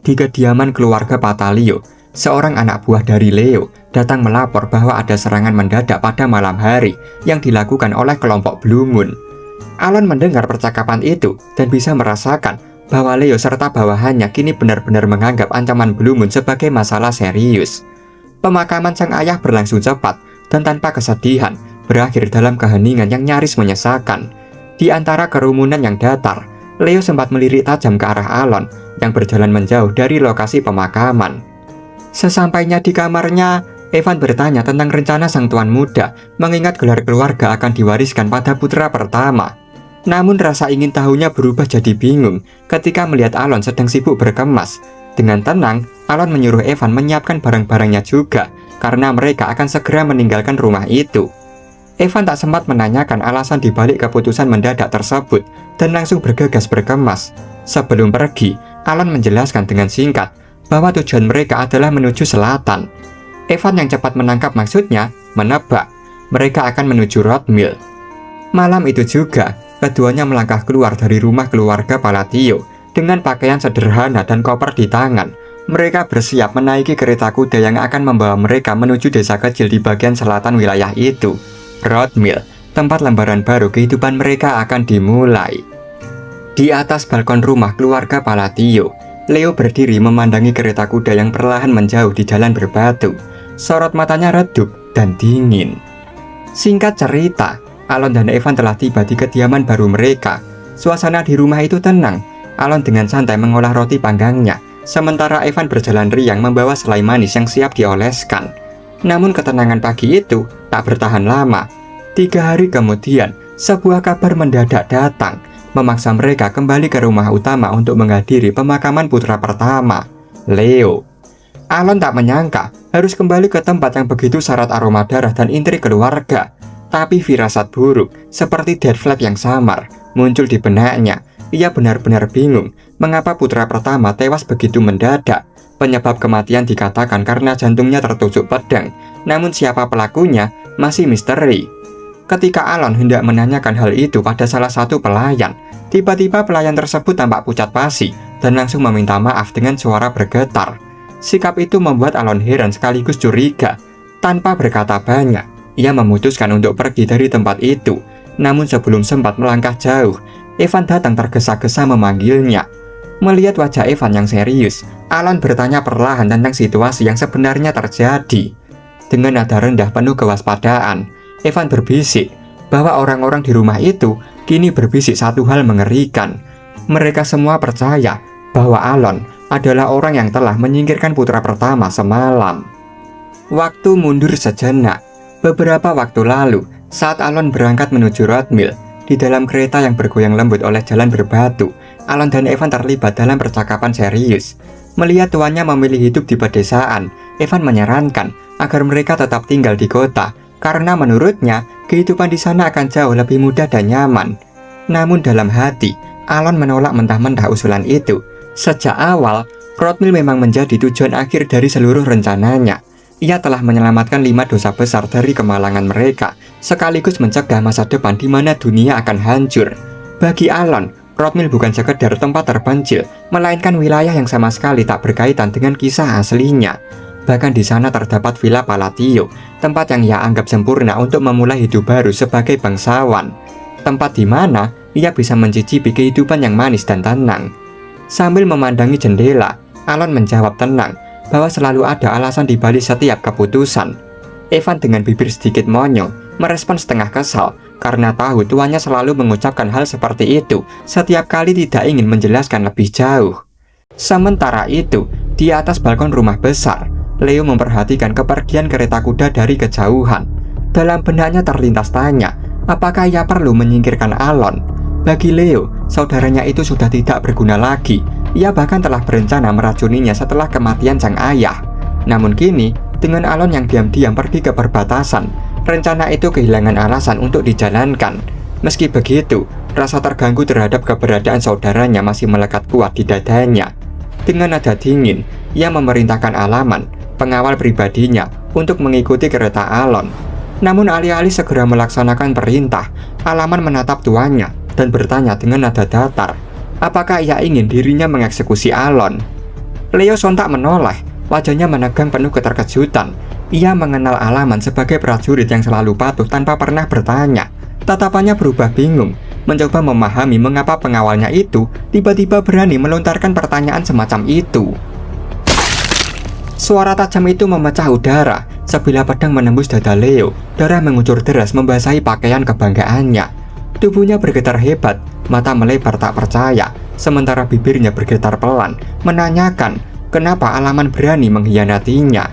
Di kediaman keluarga Patalio, seorang anak buah dari Leo datang melapor bahwa ada serangan mendadak pada malam hari yang dilakukan oleh kelompok Blue Moon. Alon mendengar percakapan itu dan bisa merasakan bahwa Leo serta bawahannya kini benar-benar menganggap ancaman Blue Moon sebagai masalah serius. Pemakaman sang ayah berlangsung cepat dan tanpa kesedihan, berakhir dalam keheningan yang nyaris menyesakan. Di antara kerumunan yang datar, Leo sempat melirik tajam ke arah Alon yang berjalan menjauh dari lokasi pemakaman. Sesampainya di kamarnya, Evan bertanya tentang rencana sang tuan muda, mengingat gelar keluarga akan diwariskan pada putra pertama. Namun rasa ingin tahunya berubah jadi bingung ketika melihat Alon sedang sibuk berkemas. Dengan tenang, Alon menyuruh Evan menyiapkan barang-barangnya juga, karena mereka akan segera meninggalkan rumah itu. Evan tak sempat menanyakan alasan dibalik keputusan mendadak tersebut dan langsung bergegas berkemas. Sebelum pergi, Alon menjelaskan dengan singkat bahwa tujuan mereka adalah menuju selatan. Evan yang cepat menangkap maksudnya, menebak mereka akan menuju Rothmill. Malam itu juga, keduanya melangkah keluar dari rumah keluarga Palatio dengan pakaian sederhana dan koper di tangan. Mereka bersiap menaiki kereta kuda yang akan membawa mereka menuju desa kecil di bagian selatan wilayah itu, Rothmill, tempat lembaran baru kehidupan mereka akan dimulai. Di atas balkon rumah keluarga Palatio, Leo berdiri memandangi kereta kuda yang perlahan menjauh di jalan berbatu. Sorot matanya redup dan dingin. Singkat cerita, Alon dan Evan telah tiba di kediaman baru mereka. Suasana di rumah itu tenang. Alon dengan santai mengolah roti panggangnya, sementara Evan berjalan riang membawa selai manis yang siap dioleskan. Namun ketenangan pagi itu tak bertahan lama. 3 hari kemudian, sebuah kabar mendadak datang, memaksa mereka kembali ke rumah utama untuk menghadiri pemakaman putra pertama, Leo. Alon tak menyangka harus kembali ke tempat yang begitu syarat aroma darah dan intrik keluarga. Tapi firasat buruk, seperti dead flag yang samar, muncul di benaknya. Ia benar-benar bingung mengapa putra pertama tewas begitu mendadak. Penyebab kematian dikatakan karena jantungnya tertusuk pedang, namun siapa pelakunya masih misteri. Ketika Alon hendak menanyakan hal itu pada salah satu pelayan, tiba-tiba pelayan tersebut tampak pucat pasi dan langsung meminta maaf dengan suara bergetar. Sikap itu membuat Alon heran sekaligus curiga. Tanpa berkata banyak, ia memutuskan untuk pergi dari tempat itu. Namun sebelum sempat melangkah jauh, Evan datang tergesa-gesa memanggilnya. Melihat wajah Evan yang serius, Alon bertanya perlahan tentang situasi yang sebenarnya terjadi. Dengan nada rendah penuh kewaspadaan, Evan berbisik bahwa orang-orang di rumah itu kini berbisik satu hal mengerikan. Mereka semua percaya bahwa Alon adalah orang yang telah menyingkirkan putra pertama semalam. Waktu mundur sejenak. Beberapa waktu lalu, saat Alon berangkat menuju Rothmill, di dalam kereta yang bergoyang lembut oleh jalan berbatu, Alon dan Evan terlibat dalam percakapan serius. Melihat tuannya memilih hidup di pedesaan, Evan menyarankan agar mereka tetap tinggal di kota, karena menurutnya kehidupan di sana akan jauh lebih mudah dan nyaman. Namun dalam hati, Alon menolak mentah-mentah usulan itu. Sejak awal, Rothmill memang menjadi tujuan akhir dari seluruh rencananya. Ia telah menyelamatkan 5 dosa besar dari kemalangan mereka, sekaligus mencegah masa depan di mana dunia akan hancur. Bagi Alon, Rothmill bukan sekedar tempat terpencil, melainkan wilayah yang sama sekali tak berkaitan dengan kisah aslinya. Bahkan di sana terdapat Villa Palatio, tempat yang ia anggap sempurna untuk memulai hidup baru sebagai bangsawan. Tempat di mana ia bisa mencicipi kehidupan yang manis dan tenang. Sambil memandangi jendela, Alon menjawab tenang bahwa selalu ada alasan di balik setiap keputusan. Evan dengan bibir sedikit monyong merespon setengah kesal karena tahu tuannya selalu mengucapkan hal seperti itu setiap kali tidak ingin menjelaskan lebih jauh. Sementara itu, di atas balkon rumah besar, Leo memperhatikan kepergian kereta kuda dari kejauhan. Dalam benaknya terlintas tanya, apakah ia perlu menyingkirkan Alon? Bagi Leo, saudaranya itu sudah tidak berguna lagi. Ia bahkan telah berencana meracuninya setelah kematian sang ayah. Namun kini, dengan Alon yang diam-diam pergi ke perbatasan, rencana itu kehilangan alasan untuk dijalankan. Meski begitu, rasa terganggu terhadap keberadaan saudaranya masih melekat kuat di dadanya. Dengan nada dingin, ia memerintahkan Alaman, pengawal pribadinya, untuk mengikuti kereta Alon. Namun alih-alih segera melaksanakan perintah, Alaman menatap tuannya dan bertanya dengan nada datar, apakah ia ingin dirinya mengeksekusi Alon? Leo sontak menoleh, wajahnya menegang penuh keterkejutan. Ia mengenal Alaman sebagai prajurit yang selalu patuh tanpa pernah bertanya. Tatapannya berubah bingung mencoba memahami mengapa pengawalnya itu tiba-tiba berani melontarkan pertanyaan semacam itu. Suara tajam itu memecah udara. Sebilah pedang menembus dada Leo. Darah mengucur deras membasahi pakaian kebanggaannya. Tubuhnya bergetar hebat, mata melebar tak percaya, sementara bibirnya bergetar pelan, menanyakan kenapa Alaman berani mengkhianatinya.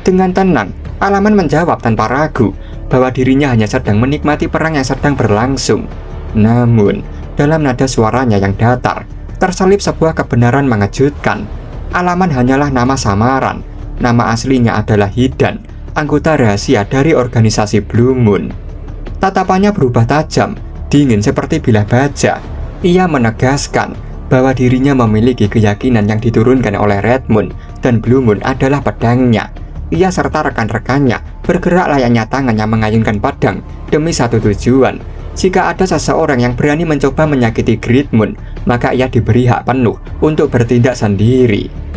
Dengan tenang, Alaman menjawab tanpa ragu bahwa dirinya hanya sedang menikmati perang yang sedang berlangsung. Namun, dalam nada suaranya yang datar, terselip sebuah kebenaran mengejutkan. Alaman hanyalah nama samaran. Nama aslinya adalah Hidan, anggota rahasia dari organisasi Blue Moon. Tatapannya berubah tajam, dingin seperti bilah baja. Ia menegaskan bahwa dirinya memiliki keyakinan yang diturunkan oleh Red Moon dan Blue Moon adalah pedangnya. Ia serta rekan-rekannya bergerak layaknya tangan yang mengayunkan pedang demi satu tujuan. Jika ada seseorang yang berani mencoba menyakiti Great Moon, maka ia diberi hak penuh untuk bertindak sendiri.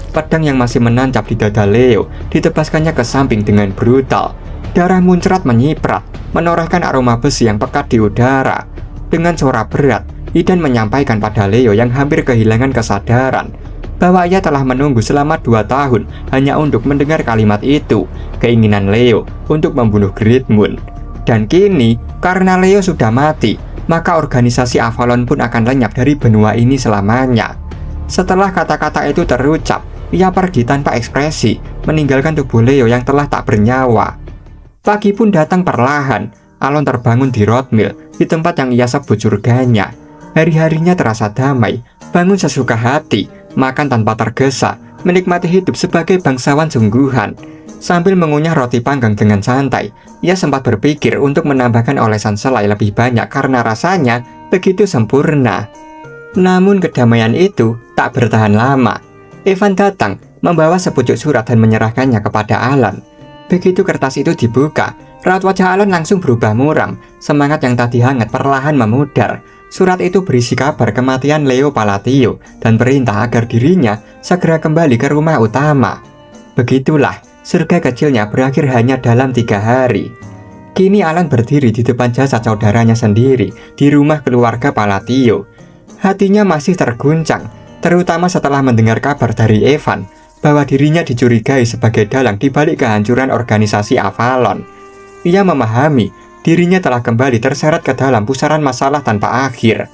Pedang yang masih menancap di dada Leo ditebaskannya ke samping dengan brutal. Darah muncrat menyiprat, menorehkan aroma besi yang pekat di udara. Dengan suara berat, Hidan menyampaikan pada Leo yang hampir kehilangan kesadaran bahwa ia telah menunggu selama 2 tahun hanya untuk mendengar kalimat itu, keinginan Leo untuk membunuh Great Moon. Dan kini, karena Leo sudah mati, maka organisasi Avalon pun akan lenyap dari benua ini selamanya. Setelah kata-kata itu terucap, ia pergi tanpa ekspresi, meninggalkan tubuh Leo yang telah tak bernyawa. Pagi pun datang perlahan. Alon terbangun di Rothmill, di tempat yang ia sebut surganya. Hari-harinya terasa damai, bangun sesuka hati, makan tanpa tergesa, menikmati hidup sebagai bangsawan sungguhan. Sambil mengunyah roti panggang dengan santai, ia sempat berpikir untuk menambahkan olesan selai lebih banyak karena rasanya begitu sempurna. Namun kedamaian itu tak bertahan lama. Evan datang, membawa sepucuk surat dan menyerahkannya kepada Alan. Begitu kertas itu dibuka, raut wajah Alan langsung berubah muram. Semangat yang tadi hangat perlahan memudar. Surat itu berisi kabar kematian Leo Palatio dan perintah agar dirinya segera kembali ke rumah utama. Begitulah, surga kecilnya berakhir hanya dalam 3 hari. Kini Alan berdiri di depan jasad saudaranya sendiri di rumah keluarga Palatio. Hatinya masih terguncang, terutama setelah mendengar kabar dari Evan bahwa dirinya dicurigai sebagai dalang di balik kehancuran organisasi Avalon. Ia memahami dirinya telah kembali terseret ke dalam pusaran masalah tanpa akhir.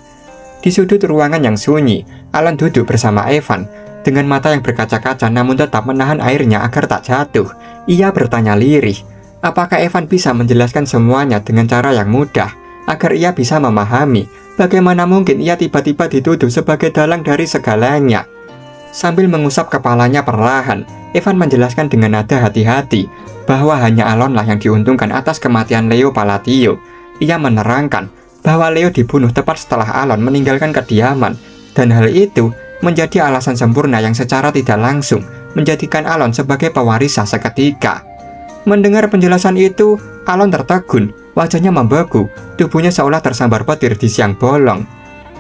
Di sudut ruangan yang sunyi, Alan duduk bersama Evan dengan mata yang berkaca-kaca namun tetap menahan airnya agar tak jatuh. Ia bertanya lirih, apakah Evan bisa menjelaskan semuanya dengan cara yang mudah agar ia bisa memahami bagaimana mungkin ia tiba-tiba dituduh sebagai dalang dari segalanya. Sambil mengusap kepalanya perlahan, Evan menjelaskan dengan nada hati-hati bahwa hanya Alonlah yang diuntungkan atas kematian Leo Palatio. Ia menerangkan bahwa Leo dibunuh tepat setelah Alon meninggalkan kediaman, dan hal itu menjadi alasan sempurna yang secara tidak langsung menjadikan Alon sebagai pewaris seketika. Mendengar penjelasan itu, Alon tertegun, wajahnya membeku, tubuhnya seolah tersambar petir di siang bolong.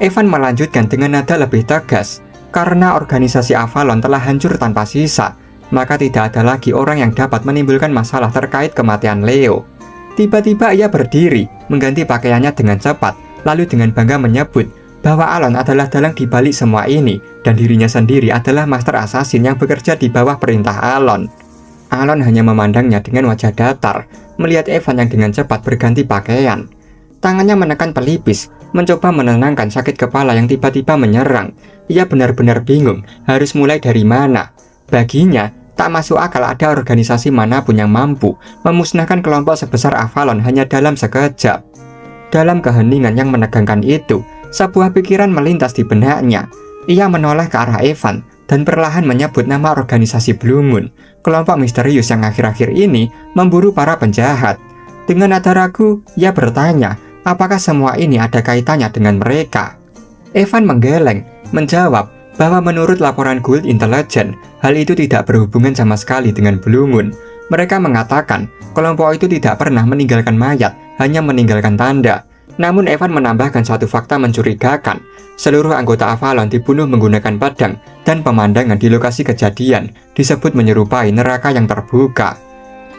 Evan melanjutkan dengan nada lebih tegas, karena organisasi Avalon telah hancur tanpa sisa, maka tidak ada lagi orang yang dapat menimbulkan masalah terkait kematian Leo. Tiba-tiba ia berdiri, mengganti pakaiannya dengan cepat, lalu dengan bangga menyebut bahwa Alon adalah dalang di balik semua ini, dan dirinya sendiri adalah master assassin yang bekerja di bawah perintah Alon. Alon hanya memandangnya dengan wajah datar, melihat Evan yang dengan cepat berganti pakaian. Tangannya menekan pelipis, mencoba menenangkan sakit kepala yang tiba-tiba menyerang. Ia benar-benar bingung harus mulai dari mana. Baginya, tak masuk akal ada organisasi manapun yang mampu memusnahkan kelompok sebesar Avalon hanya dalam sekejap. Dalam keheningan yang menegangkan itu, sebuah pikiran melintas di benaknya. Ia menoleh ke arah Evan dan perlahan menyebut nama organisasi Blue Moon, kelompok misterius yang akhir-akhir ini memburu para penjahat. Dengan nada ragu, ia bertanya, apakah semua ini ada kaitannya dengan mereka? Evan menggeleng, menjawab bahwa menurut laporan Guild Intelligence, hal itu tidak berhubungan sama sekali dengan Blue Moon. Mereka mengatakan kelompok itu tidak pernah meninggalkan mayat, hanya meninggalkan tanda. Namun Evan menambahkan satu fakta mencurigakan. Seluruh anggota Avalon dibunuh menggunakan pedang, dan pemandangan di lokasi kejadian disebut menyerupai neraka yang terbuka.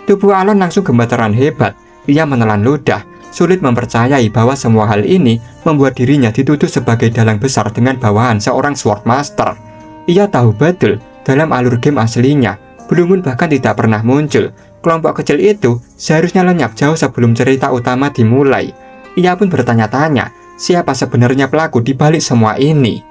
Tubuh Alon langsung gemetaran hebat. Ia menelan ludah, sulit mempercayai bahwa semua hal ini membuat dirinya dituduh sebagai dalang besar dengan bawahan seorang Swordmaster. Ia tahu betul dalam alur game aslinya, Blue Moon bahkan tidak pernah muncul. Kelompok kecil itu seharusnya lenyap jauh sebelum cerita utama dimulai. Ia pun bertanya-tanya, siapa sebenarnya pelaku di balik semua ini?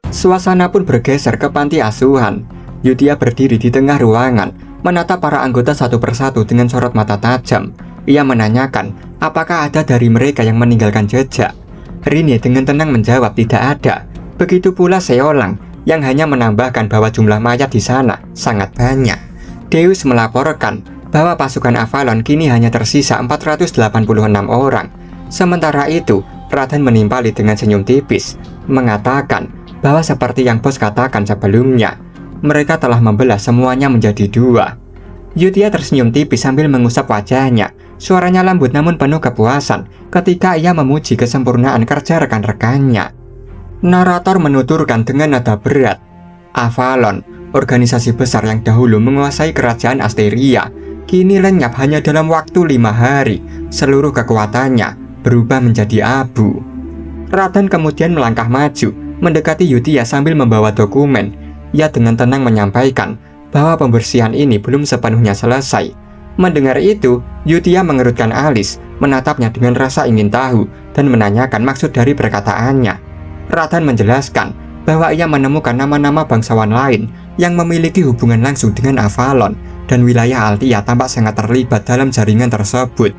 Suasana pun bergeser ke panti asuhan. Yutia berdiri di tengah ruangan, menatap para anggota satu persatu dengan sorot mata tajam. Ia menanyakan, apakah ada dari mereka yang meninggalkan jejak? Rini dengan tenang menjawab tidak ada. Begitu pula Seolang yang hanya menambahkan bahwa jumlah mayat di sana sangat banyak. Deus melaporkan bahwa pasukan Avalon kini hanya tersisa 486 orang. Sementara itu, Raden menimpali dengan senyum tipis, mengatakan bahwa seperti yang bos katakan sebelumnya, mereka telah membelah semuanya menjadi dua. Yutia tersenyum tipis sambil mengusap wajahnya. Suaranya lembut namun penuh kepuasan ketika ia memuji kesempurnaan kerja rekan-rekannya. Narator menuturkan dengan nada berat, Avalon, organisasi besar yang dahulu menguasai kerajaan Asteria, kini lenyap hanya dalam waktu 5 hari. Seluruh kekuatannya berubah menjadi abu. Raden kemudian melangkah maju, mendekati Yutia sambil membawa dokumen. Ia dengan tenang menyampaikan bahwa pembersihan ini belum sepenuhnya selesai. Mendengar itu, Yutia mengerutkan alis, menatapnya dengan rasa ingin tahu, dan menanyakan maksud dari perkataannya. Raden menjelaskan bahwa ia menemukan nama-nama bangsawan lain yang memiliki hubungan langsung dengan Avalon, dan wilayah Altia tampak sangat terlibat dalam jaringan tersebut.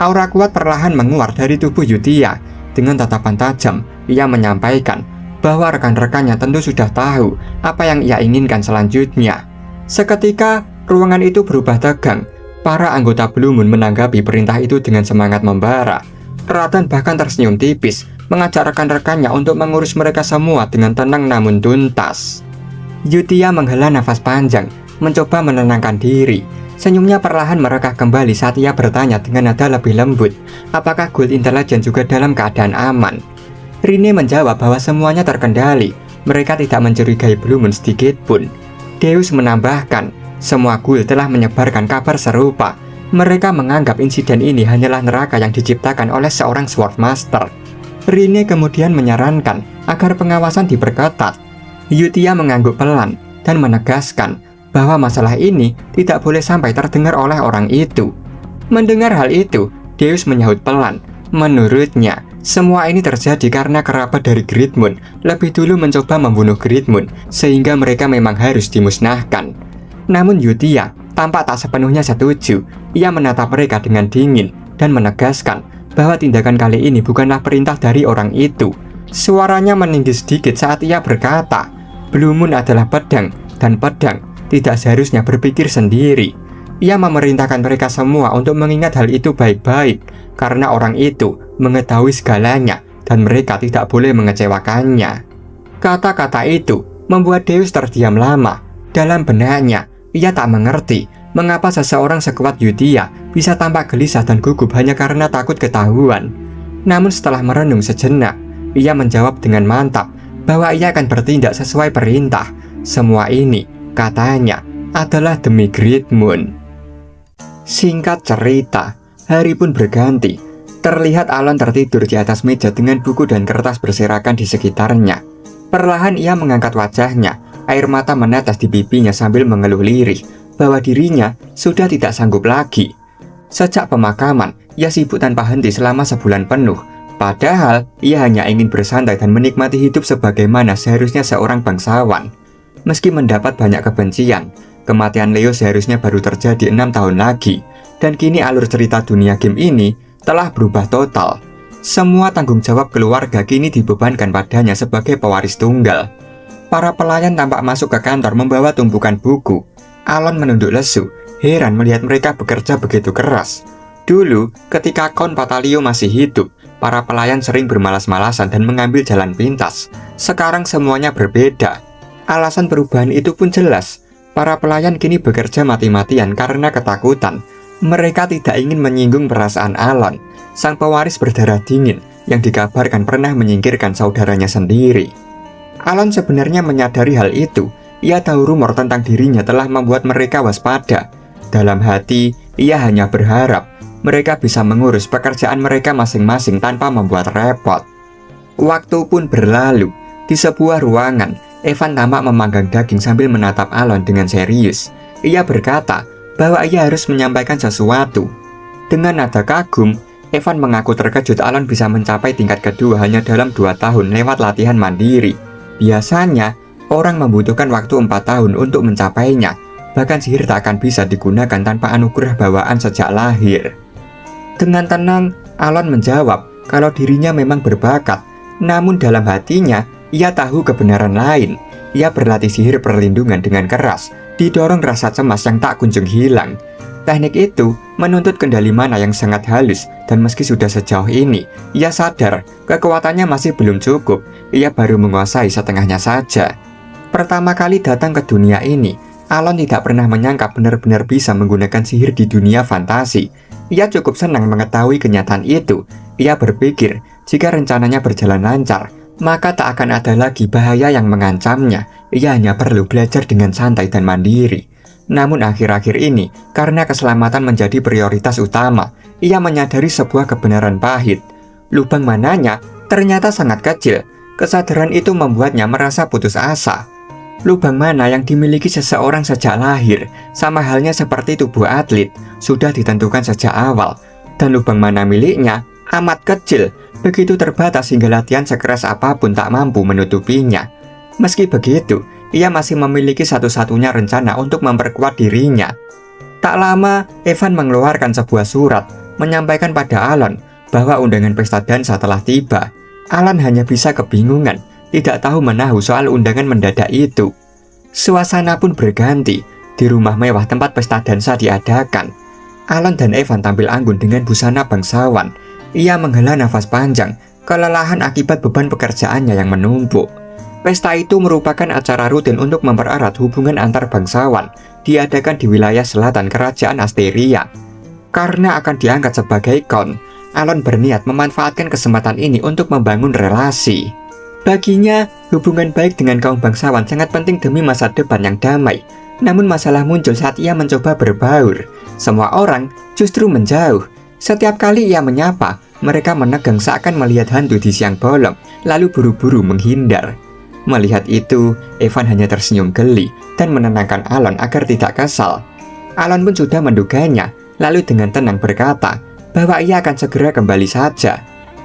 Aura kuat perlahan menguar dari tubuh Yutia. Dengan tatapan tajam, ia menyampaikan bahwa rekan-rekannya tentu sudah tahu apa yang ia inginkan selanjutnya. Seketika, ruangan itu berubah tegang. Para anggota Blue Moon menanggapi perintah itu dengan semangat membara. Raden bahkan tersenyum tipis, mengajak rekan-rekannya untuk mengurus mereka semua dengan tenang namun tuntas. Yutia menghela nafas panjang, mencoba menenangkan diri. Senyumnya perlahan merekah kembali saat ia bertanya dengan nada lebih lembut, apakah Gold Intelligence juga dalam keadaan aman? Rini menjawab bahwa semuanya terkendali. Mereka tidak mencurigai Blue Moon sedikit pun. Deus menambahkan, semua ghoul telah menyebarkan kabar serupa. Mereka menganggap insiden ini hanyalah neraka yang diciptakan oleh seorang Swordmaster. Rini kemudian menyarankan agar pengawasan diperketat. Yutia mengangguk pelan dan menegaskan bahwa masalah ini tidak boleh sampai terdengar oleh orang itu. Mendengar hal itu, Deus menyahut pelan. Menurutnya, semua ini terjadi karena kerabat dari Great Moon lebih dulu mencoba membunuh Great Moon, sehingga mereka memang harus dimusnahkan. Namun Yutia tampak tak sepenuhnya setuju. Ia menatap mereka dengan dingin dan menegaskan bahwa tindakan kali ini bukanlah perintah dari orang itu. Suaranya meninggi sedikit saat ia berkata, Blue Moon adalah pedang, dan pedang tidak seharusnya berpikir sendiri. Ia memerintahkan mereka semua untuk mengingat hal itu baik-baik, karena orang itu mengetahui segalanya dan mereka tidak boleh mengecewakannya. Kata-kata itu membuat Deus terdiam lama. Dalam benaknya, ia tak mengerti mengapa seseorang sekuat Yutia bisa tampak gelisah dan gugup hanya karena takut ketahuan. Namun setelah merenung sejenak, ia menjawab dengan mantap bahwa ia akan bertindak sesuai perintah. Semua ini, katanya, adalah demi Great Moon. Singkat cerita, hari pun berganti. Terlihat Alon tertidur di atas meja dengan buku dan kertas berserakan di sekitarnya. Perlahan ia mengangkat wajahnya. Air mata menetes di pipinya sambil mengeluh lirih bahwa dirinya sudah tidak sanggup lagi. Sejak pemakaman, ia sibuk tanpa henti selama sebulan penuh. Padahal, ia hanya ingin bersantai dan menikmati hidup sebagaimana seharusnya seorang bangsawan. Meski mendapat banyak kebencian, kematian Leo seharusnya baru terjadi 6 tahun lagi. Dan kini alur cerita dunia game ini telah berubah total. Semua tanggung jawab keluarga kini dibebankan padanya sebagai pewaris tunggal. Para pelayan tampak masuk ke kantor membawa tumpukan buku. Alon menunduk lesu, heran melihat mereka bekerja begitu keras. Dulu, ketika Count Patalio masih hidup, para pelayan sering bermalas-malasan dan mengambil jalan pintas. Sekarang semuanya berbeda. Alasan perubahan itu pun jelas. Para pelayan kini bekerja mati-matian karena ketakutan. Mereka tidak ingin menyinggung perasaan Alon, sang pewaris berdarah dingin yang dikabarkan pernah menyingkirkan saudaranya sendiri. Alon sebenarnya menyadari hal itu. Ia tahu rumor tentang dirinya telah membuat mereka waspada. Dalam hati, ia hanya berharap mereka bisa mengurus pekerjaan mereka masing-masing tanpa membuat repot. Waktu pun berlalu. Di sebuah ruangan, Evan tampak memanggang daging sambil menatap Alon dengan serius. Ia berkata bahwa ia harus menyampaikan sesuatu. Dengan nada kagum, Evan mengaku terkejut Alon bisa mencapai tingkat kedua hanya dalam 2 tahun lewat latihan mandiri. Biasanya, orang membutuhkan waktu 4 tahun untuk mencapainya. Bahkan sihir tak akan bisa digunakan tanpa anugerah bawaan sejak lahir. Dengan tenang, Alon menjawab kalau dirinya memang berbakat. Namun dalam hatinya, ia tahu kebenaran lain. Ia berlatih sihir perlindungan dengan keras, didorong rasa cemas yang tak kunjung hilang. Teknik itu menuntut kendali mana yang sangat halus, dan meski sudah sejauh ini, ia sadar kekuatannya masih belum cukup. Ia baru menguasai setengahnya saja. Pertama kali datang ke dunia ini, Alon tidak pernah menyangka benar-benar bisa menggunakan sihir di dunia fantasi. Ia cukup senang mengetahui kenyataan itu. Ia berpikir, jika rencananya berjalan lancar, maka tak akan ada lagi bahaya yang mengancamnya. Ia hanya perlu belajar dengan santai dan mandiri. Namun akhir-akhir ini, karena keselamatan menjadi prioritas utama, ia menyadari sebuah kebenaran pahit. Lubang mananya ternyata sangat kecil. Kesadaran itu membuatnya merasa putus asa. Lubang mana yang dimiliki seseorang sejak lahir, sama halnya seperti tubuh atlet, sudah ditentukan sejak awal. Dan lubang mana miliknya amat kecil, begitu terbatas hingga latihan sekeras apapun tak mampu menutupinya. Meski begitu, ia masih memiliki satu-satunya rencana untuk memperkuat dirinya. Tak lama, Evan mengeluarkan sebuah surat, menyampaikan pada Alon bahwa undangan pesta dansa telah tiba. Alon hanya bisa kebingungan, tidak tahu menahu soal undangan mendadak itu. Suasana pun berganti. Di rumah mewah tempat pesta dansa diadakan, Alon dan Evan tampil anggun dengan busana bangsawan. Ia menghela nafas panjang, kelelahan akibat beban pekerjaannya yang menumpuk. Pesta itu merupakan acara rutin untuk mempererat hubungan antar bangsawan, diadakan di wilayah selatan kerajaan Asteria. Karena akan diangkat sebagai kon, Alon berniat memanfaatkan kesempatan ini untuk membangun relasi. Baginya, hubungan baik dengan kaum bangsawan sangat penting demi masa depan yang damai. Namun masalah muncul saat ia mencoba berbaur. Semua orang justru menjauh. Setiap kali ia menyapa, mereka menegang seakan melihat hantu di siang bolong, lalu buru-buru menghindar. Melihat itu, Evan hanya tersenyum geli dan menenangkan Alon agar tidak kesal. Alon pun sudah menduganya, lalu dengan tenang berkata bahwa ia akan segera kembali saja.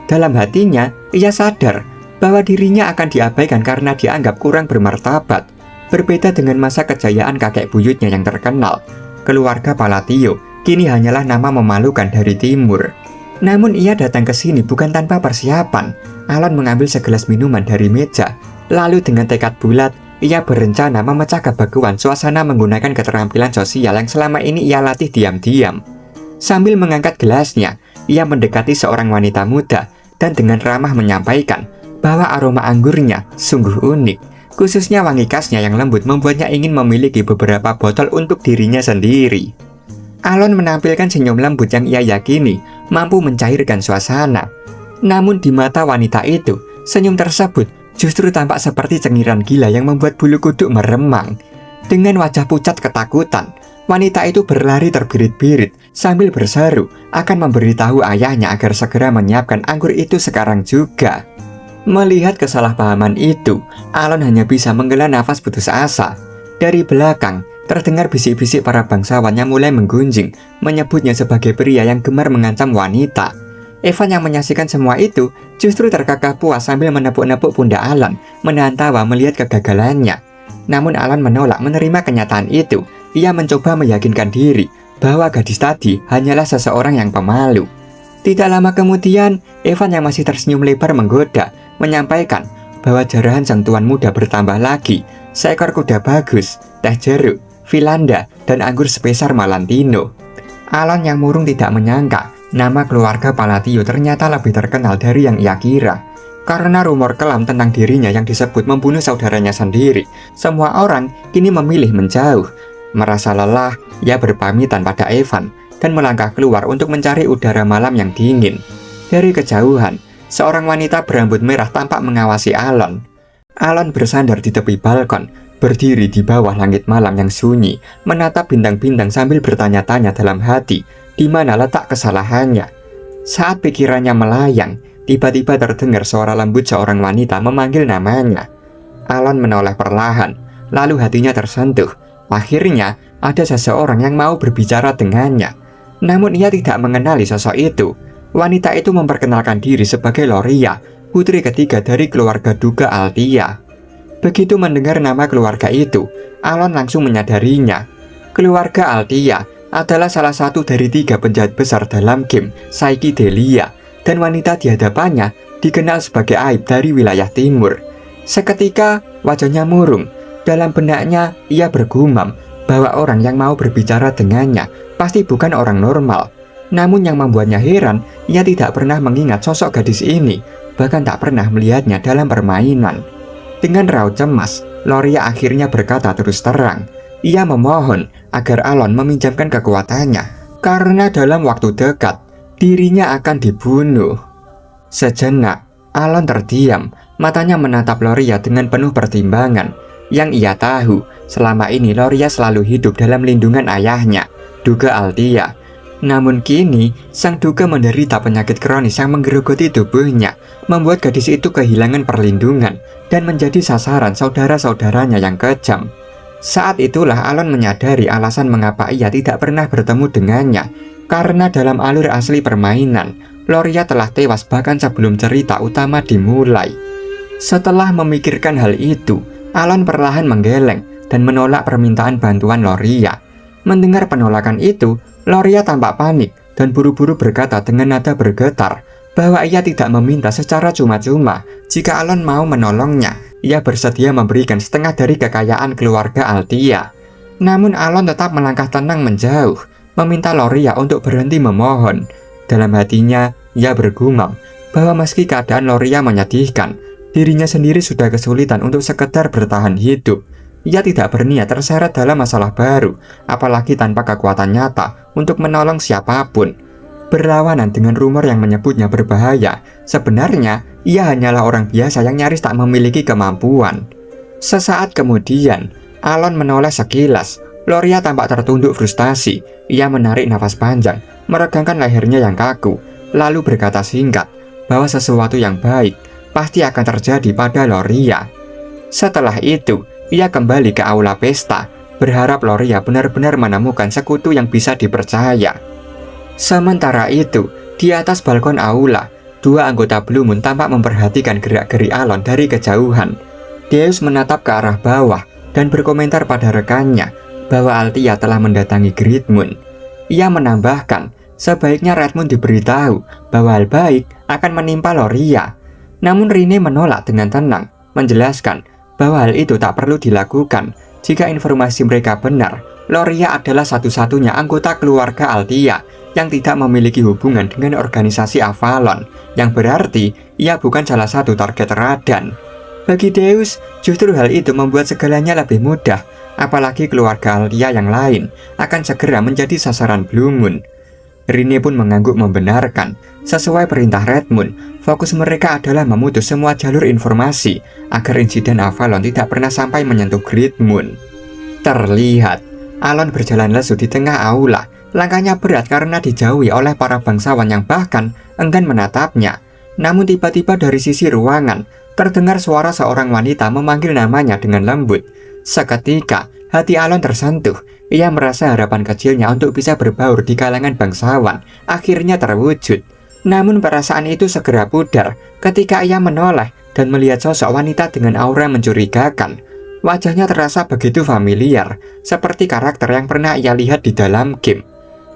Dalam hatinya, ia sadar bahwa dirinya akan diabaikan karena dianggap kurang bermartabat. Berbeda dengan masa kejayaan kakek buyutnya yang terkenal, keluarga Palatio kini hanyalah nama memalukan dari timur. Namun ia datang ke sini bukan tanpa persiapan. Alon mengambil segelas minuman dari meja, lalu dengan tekad bulat, ia berencana memecah kebekuan suasana menggunakan keterampilan sosial yang selama ini ia latih diam-diam. Sambil mengangkat gelasnya, ia mendekati seorang wanita muda dan dengan ramah menyampaikan bahwa aroma anggurnya sungguh unik, khususnya wangi khasnya yang lembut membuatnya ingin memiliki beberapa botol untuk dirinya sendiri. Alon menampilkan senyum lembut yang ia yakini mampu mencairkan suasana. Namun di mata wanita itu, senyum tersebut justru tampak seperti cengiran gila yang membuat bulu kuduk meremang. Dengan wajah pucat ketakutan, wanita itu berlari terbirit-birit sambil berseru akan memberitahu ayahnya agar segera menyiapkan anggur itu sekarang juga. Melihat kesalahpahaman itu, Alon hanya bisa menghela nafas putus asa. Dari belakang, terdengar bisik-bisik para bangsawan yang mulai menggunjing, menyebutnya sebagai pria yang gemar mengancam wanita. Evan yang menyaksikan semua itu justru terkakak puas sambil menepuk-nepuk pundak Alon, menahan tawa melihat kegagalannya. Namun Alon menolak menerima kenyataan itu. Ia mencoba meyakinkan diri bahwa gadis tadi hanyalah seseorang yang pemalu. Tidak lama kemudian, Evan yang masih tersenyum lebar menggoda, menyampaikan bahwa jarahan sang tuan muda bertambah lagi, seekor kuda bagus, teh jeruk, Vilanda, dan anggur spesial Malantino. Alon yang murung tidak menyangka nama keluarga Palatio ternyata lebih terkenal dari yang ia kira. Karena rumor kelam tentang dirinya yang disebut membunuh saudaranya sendiri, semua orang kini memilih menjauh. Merasa lelah, ia berpamitan pada Evan dan melangkah keluar untuk mencari udara malam yang dingin. Dari kejauhan, seorang wanita berambut merah tampak mengawasi Alon. Alon bersandar di tepi balkon, berdiri di bawah langit malam yang sunyi, menatap bintang-bintang sambil bertanya-tanya dalam hati, di mana letak kesalahannya. Saat pikirannya melayang, tiba-tiba terdengar suara lembut seorang wanita memanggil namanya. Alon menoleh perlahan, lalu hatinya tersentuh. Akhirnya, ada seseorang yang mau berbicara dengannya. Namun ia tidak mengenali sosok itu. Wanita itu memperkenalkan diri sebagai Loria, putri ketiga dari keluarga Duga Altia. Begitu mendengar nama keluarga itu, Alon langsung menyadarinya. Keluarga Altia adalah salah satu dari 3 penjahat besar dalam game Psychedelia, dan wanita di hadapannya dikenal sebagai aib dari wilayah timur. Seketika wajahnya murung. Dalam benaknya ia bergumam bahwa orang yang mau berbicara dengannya pasti bukan orang normal. Namun yang membuatnya heran, ia tidak pernah mengingat sosok gadis ini, bahkan tak pernah melihatnya dalam permainan. Dengan raut cemas, Loria akhirnya berkata terus terang. Ia memohon agar Alon meminjamkan kekuatannya, karena dalam waktu dekat, dirinya akan dibunuh. Sejenak, Alon terdiam, matanya menatap Loria dengan penuh pertimbangan. Yang ia tahu, selama ini Loria selalu hidup dalam lindungan ayahnya, Duga Altia. Namun kini, sang Duga menderita penyakit kronis yang menggerogoti tubuhnya, membuat gadis itu kehilangan perlindungan dan menjadi sasaran saudara-saudaranya yang kejam. Saat itulah Alon menyadari alasan mengapa ia tidak pernah bertemu dengannya, karena dalam alur asli permainan, Loria telah tewas bahkan sebelum cerita utama dimulai. Setelah memikirkan hal itu, Alon perlahan menggeleng dan menolak permintaan bantuan Loria. Mendengar penolakan itu, Loria tampak panik dan buru-buru berkata dengan nada bergetar bahwa ia tidak meminta secara cuma-cuma. Jika Alon mau menolongnya, ia bersedia memberikan setengah dari kekayaan keluarga Altia. Namun Alon tetap melangkah tenang menjauh, meminta Loria untuk berhenti memohon. Dalam hatinya, ia bergumam bahwa meski keadaan Loria menyedihkan, dirinya sendiri sudah kesulitan untuk sekedar bertahan hidup. Ia tidak berniat terseret dalam masalah baru, apalagi tanpa kekuatan nyata untuk menolong siapapun. Berlawanan dengan rumor yang menyebutnya berbahaya, sebenarnya ia hanyalah orang biasa yang nyaris tak memiliki kemampuan. Sesaat kemudian, Alon menoleh sekilas. Loria tampak tertunduk frustasi. Ia menarik nafas panjang, meregangkan lehernya yang kaku, lalu berkata singkat bahwa sesuatu yang baik pasti akan terjadi pada Loria. Setelah itu, ia kembali ke aula pesta, berharap Loria benar-benar menemukan sekutu yang bisa dipercaya. Sementara itu, di atas balkon aula, 2 anggota Blue Moon tampak memperhatikan gerak-gerik Alon dari kejauhan. Deus menatap ke arah bawah dan berkomentar pada rekannya bahwa Altia telah mendatangi Great Moon. Ia menambahkan, sebaiknya Red Moon diberitahu bahwa hal baik akan menimpa Loria. Namun Rine menolak dengan tenang, menjelaskan bahwa hal itu tak perlu dilakukan. Jika informasi mereka benar, Loria adalah satu-satunya anggota keluarga Altia yang tidak memiliki hubungan dengan organisasi Avalon, yang berarti ia bukan salah satu target Radan. Bagi Deus, justru hal itu membuat segalanya lebih mudah, apalagi keluarga Altia yang lain akan segera menjadi sasaran Blue Moon. Rine pun mengangguk membenarkan. Sesuai perintah Red Moon, fokus mereka adalah memutus semua jalur informasi agar insiden Avalon tidak pernah sampai menyentuh Great Moon. Terlihat, Alon berjalan lesu di tengah aula. Langkahnya berat karena dijauhi oleh para bangsawan yang bahkan enggan menatapnya. Namun tiba-tiba dari sisi ruangan, terdengar suara seorang wanita memanggil namanya dengan lembut. Seketika, hati Alon tersentuh. Ia merasa harapan kecilnya untuk bisa berbaur di kalangan bangsawan akhirnya terwujud. Namun perasaan itu segera pudar ketika ia menoleh dan melihat sosok wanita dengan aura mencurigakan. Wajahnya terasa begitu familiar, seperti karakter yang pernah ia lihat di dalam game.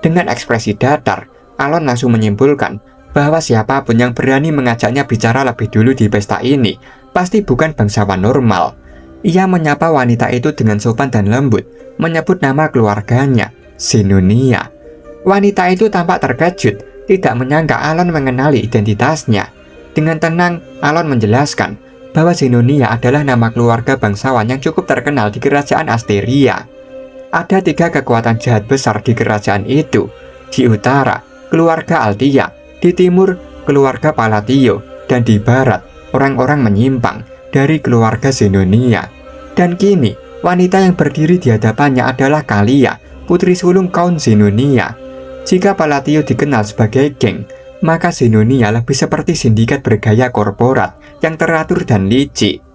Dengan ekspresi datar, Alon langsung menyimpulkan bahwa siapapun yang berani mengajaknya bicara lebih dulu di pesta ini pasti bukan bangsawan normal. Ia menyapa wanita itu dengan sopan dan lembut, menyebut nama keluarganya, Zenonia. Wanita itu tampak terkejut, tidak menyangka Alon mengenali identitasnya. Dengan tenang, Alon menjelaskan bahwa Zenonia adalah nama keluarga bangsawan yang cukup terkenal di kerajaan Asteria. Ada 3 kekuatan jahat besar di kerajaan itu. Di utara, keluarga Altia; di timur, keluarga Palatio; dan di barat, orang-orang menyimpang dari keluarga Zenonia. Dan kini, wanita yang berdiri di hadapannya adalah Kalia, putri sulung Count Zenonia. Jika Palatio dikenal sebagai geng, maka Zenonia lebih seperti sindikat bergaya korporat yang teratur dan licik.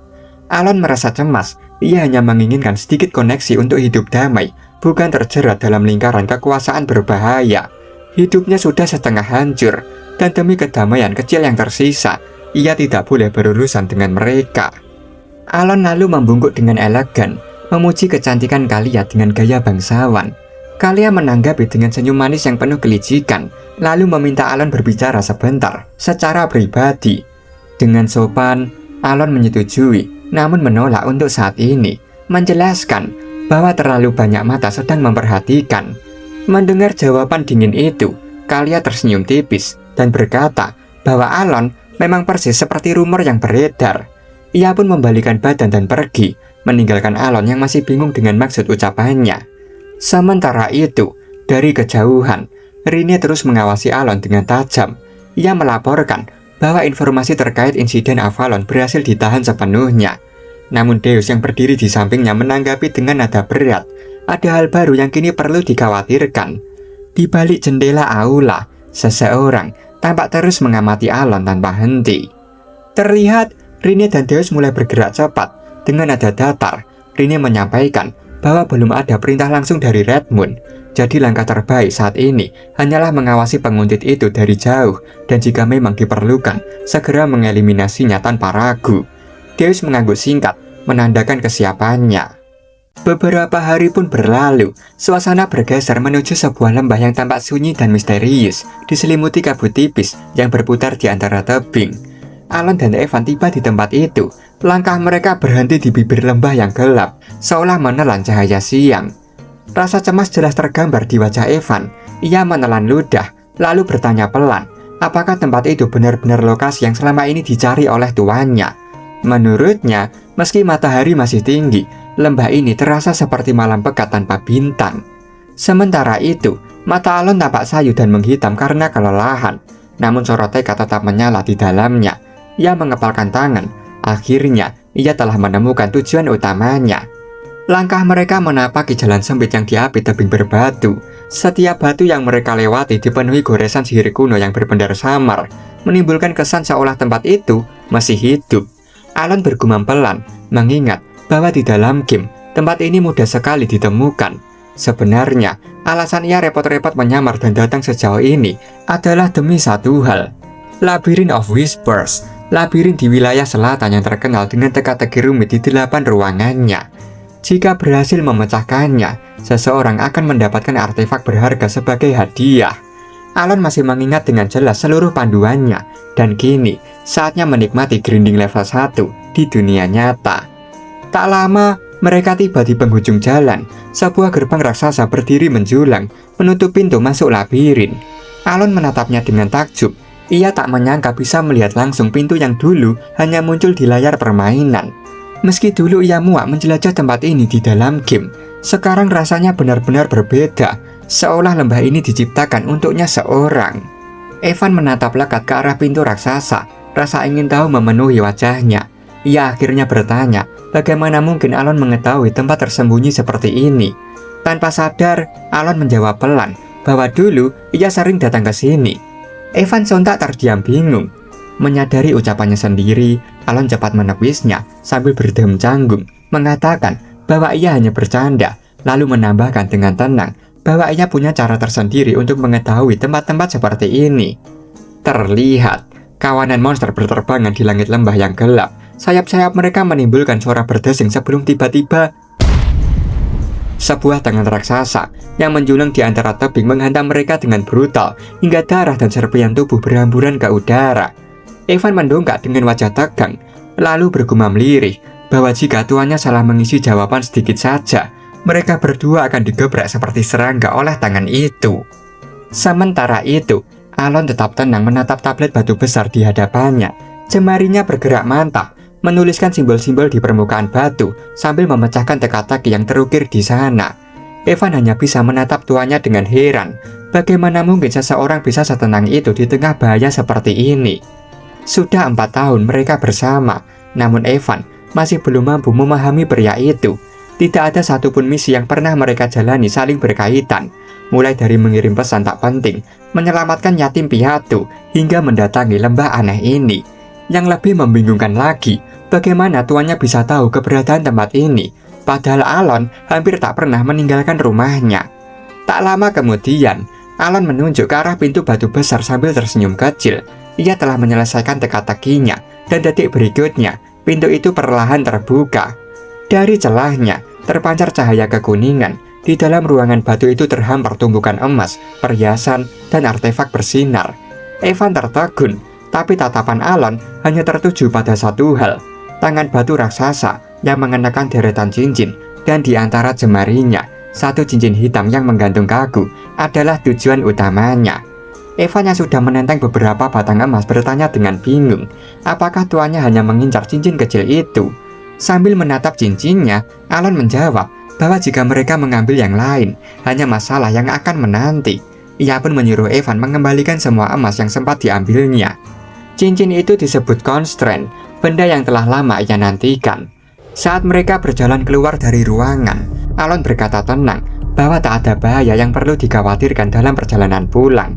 Alon merasa cemas, ia hanya menginginkan sedikit koneksi untuk hidup damai, bukan terjerat dalam lingkaran kekuasaan berbahaya. Hidupnya sudah setengah hancur, dan demi kedamaian kecil yang tersisa, ia tidak boleh berurusan dengan mereka. Alon lalu membungkuk dengan elegan, memuji kecantikan Kalia dengan gaya bangsawan. Kalia menanggapi dengan senyum manis yang penuh kelicikan, lalu meminta Alon berbicara sebentar, secara pribadi. Dengan sopan, Alon menyetujui, namun menolak untuk saat ini, menjelaskan bahwa terlalu banyak mata sedang memperhatikan. Mendengar jawaban dingin itu, Kalia tersenyum tipis dan berkata bahwa Alon memang persis seperti rumor yang beredar. Ia pun membalikan badan dan pergi, meninggalkan Alon yang masih bingung dengan maksud ucapannya. Sementara itu, dari kejauhan, Rini terus mengawasi Alon dengan tajam. Ia melaporkan bahwa informasi terkait insiden Avalon berhasil ditahan sepenuhnya. Namun Deus yang berdiri di sampingnya menanggapi dengan nada berat. Ada hal baru yang kini perlu dikhawatirkan. Di balik jendela aula, seseorang tampak terus mengamati Alon tanpa henti. Terlihat Rini dan Deus mulai bergerak cepat. Dengan nada datar, Rini menyampaikan bahwa belum ada perintah langsung dari Redmond. Jadi langkah terbaik saat ini hanyalah mengawasi penguntit itu dari jauh, dan jika memang diperlukan, segera mengeliminasinya tanpa ragu. Deus mengangguk singkat, menandakan kesiapannya. Beberapa hari pun berlalu, suasana bergeser menuju sebuah lembah yang tampak sunyi dan misterius, diselimuti kabut tipis yang berputar di antara tebing. Alon dan Evan tiba di tempat itu. Langkah mereka berhenti di bibir lembah yang gelap, seolah menelan cahaya siang. Rasa cemas jelas tergambar di wajah Evan. Ia menelan ludah, lalu bertanya pelan, apakah tempat itu benar-benar lokasi yang selama ini dicari oleh tuannya. Menurutnya, meski matahari masih tinggi, lembah ini terasa seperti malam pekat tanpa bintang. Sementara itu, mata Alon tampak sayu dan menghitam karena kelelahan. Namun sorot tekad tetap menyala di dalamnya. Ia mengepalkan tangan. Akhirnya, ia telah menemukan tujuan utamanya. Langkah mereka menapaki jalan sempit yang diapit tebing berbatu. Setiap batu yang mereka lewati dipenuhi goresan sihir kuno yang berpendar samar, menimbulkan kesan seolah tempat itu masih hidup. Alon bergumam pelan, mengingat bahwa di dalam game, tempat ini mudah sekali ditemukan. Sebenarnya, alasan ia repot-repot menyamar dan datang sejauh ini adalah demi satu hal. Labyrinth of Whispers, labirin di wilayah selatan yang terkenal dengan teka-teki rumit di 8 ruangannya. Jika berhasil memecahkannya, seseorang akan mendapatkan artefak berharga sebagai hadiah. Alon masih mengingat dengan jelas seluruh panduannya, dan kini saatnya menikmati grinding level 1 di dunia nyata. Tak lama, mereka tiba di penghujung jalan. Sebuah gerbang raksasa berdiri menjulang, menutup pintu masuk labirin. Alon menatapnya dengan takjub. Ia tak menyangka bisa melihat langsung pintu yang dulu hanya muncul di layar permainan. Meski dulu ia muak menjelajah tempat ini di dalam game, sekarang rasanya benar-benar berbeda, seolah lembah ini diciptakan untuknya seorang. Evan menatap lekat ke arah pintu raksasa, rasa ingin tahu memenuhi wajahnya. Ia akhirnya bertanya, bagaimana mungkin Alon mengetahui tempat tersembunyi seperti ini? Tanpa sadar, Alon menjawab pelan bahwa dulu ia sering datang ke sini. Evan sontak terdiam bingung. Menyadari ucapannya sendiri, Alon cepat menepisnya sambil berdeham canggung, mengatakan bahwa ia hanya bercanda, lalu menambahkan dengan tenang bahwa ia punya cara tersendiri untuk mengetahui tempat-tempat seperti ini. Terlihat, kawanan monster berterbangan di langit lembah yang gelap. Sayap-sayap mereka menimbulkan suara berdesing sebelum tiba-tiba sebuah tangan raksasa yang menjulang di antara tebing menghantam mereka dengan brutal hingga darah dan serpihan tubuh berhamburan ke udara. Evan mendongak dengan wajah tegang, lalu bergumam lirih bahwa jika tuannya salah mengisi jawaban sedikit saja, mereka berdua akan digebrak seperti serangga oleh tangan itu. Sementara itu, Alon tetap tenang menatap tablet batu besar di hadapannya. Jemarinya bergerak mantap, menuliskan simbol-simbol di permukaan batu sambil memecahkan teka-teki yang terukir di sana. Evan hanya bisa menatap tuannya dengan heran. Bagaimana mungkin seseorang bisa setenang itu di tengah bahaya seperti ini? Sudah 4 tahun mereka bersama, namun Evan masih belum mampu memahami pria itu. Tidak ada satupun misi yang pernah mereka jalani saling berkaitan. mulai dari mengirim pesan tak penting, menyelamatkan yatim piatu, hingga mendatangi lembah aneh ini. Yang lebih membingungkan lagi, bagaimana tuannya bisa tahu keberadaan tempat ini, padahal Alon hampir tak pernah meninggalkan rumahnya. Tak lama kemudian, Alon menunjuk ke arah pintu batu besar sambil tersenyum kecil. Ia telah menyelesaikan teka-tekinya, dan detik berikutnya, pintu itu perlahan terbuka. Dari celahnya, terpancar cahaya kekuningan. Di dalam ruangan batu itu terhampar tumpukan emas, perhiasan, dan artefak bersinar. Evan tertegun, tapi tatapan Alon hanya tertuju pada satu hal, tangan batu raksasa yang mengenakan deretan cincin, dan di antara jemarinya, satu cincin hitam yang menggantung kaku adalah tujuan utamanya. Evan yang sudah menenteng beberapa batang emas bertanya dengan bingung, apakah tuannya hanya mengincar cincin kecil itu? Sambil menatap cincinnya, Alon menjawab bahwa jika mereka mengambil yang lain, hanya masalah yang akan menanti. Ia pun menyuruh Evan mengembalikan semua emas yang sempat diambilnya. Cincin itu disebut constraint, benda yang telah lama ia nantikan. Saat mereka berjalan keluar dari ruangan, Alon berkata tenang bahwa tak ada bahaya yang perlu dikhawatirkan dalam perjalanan pulang.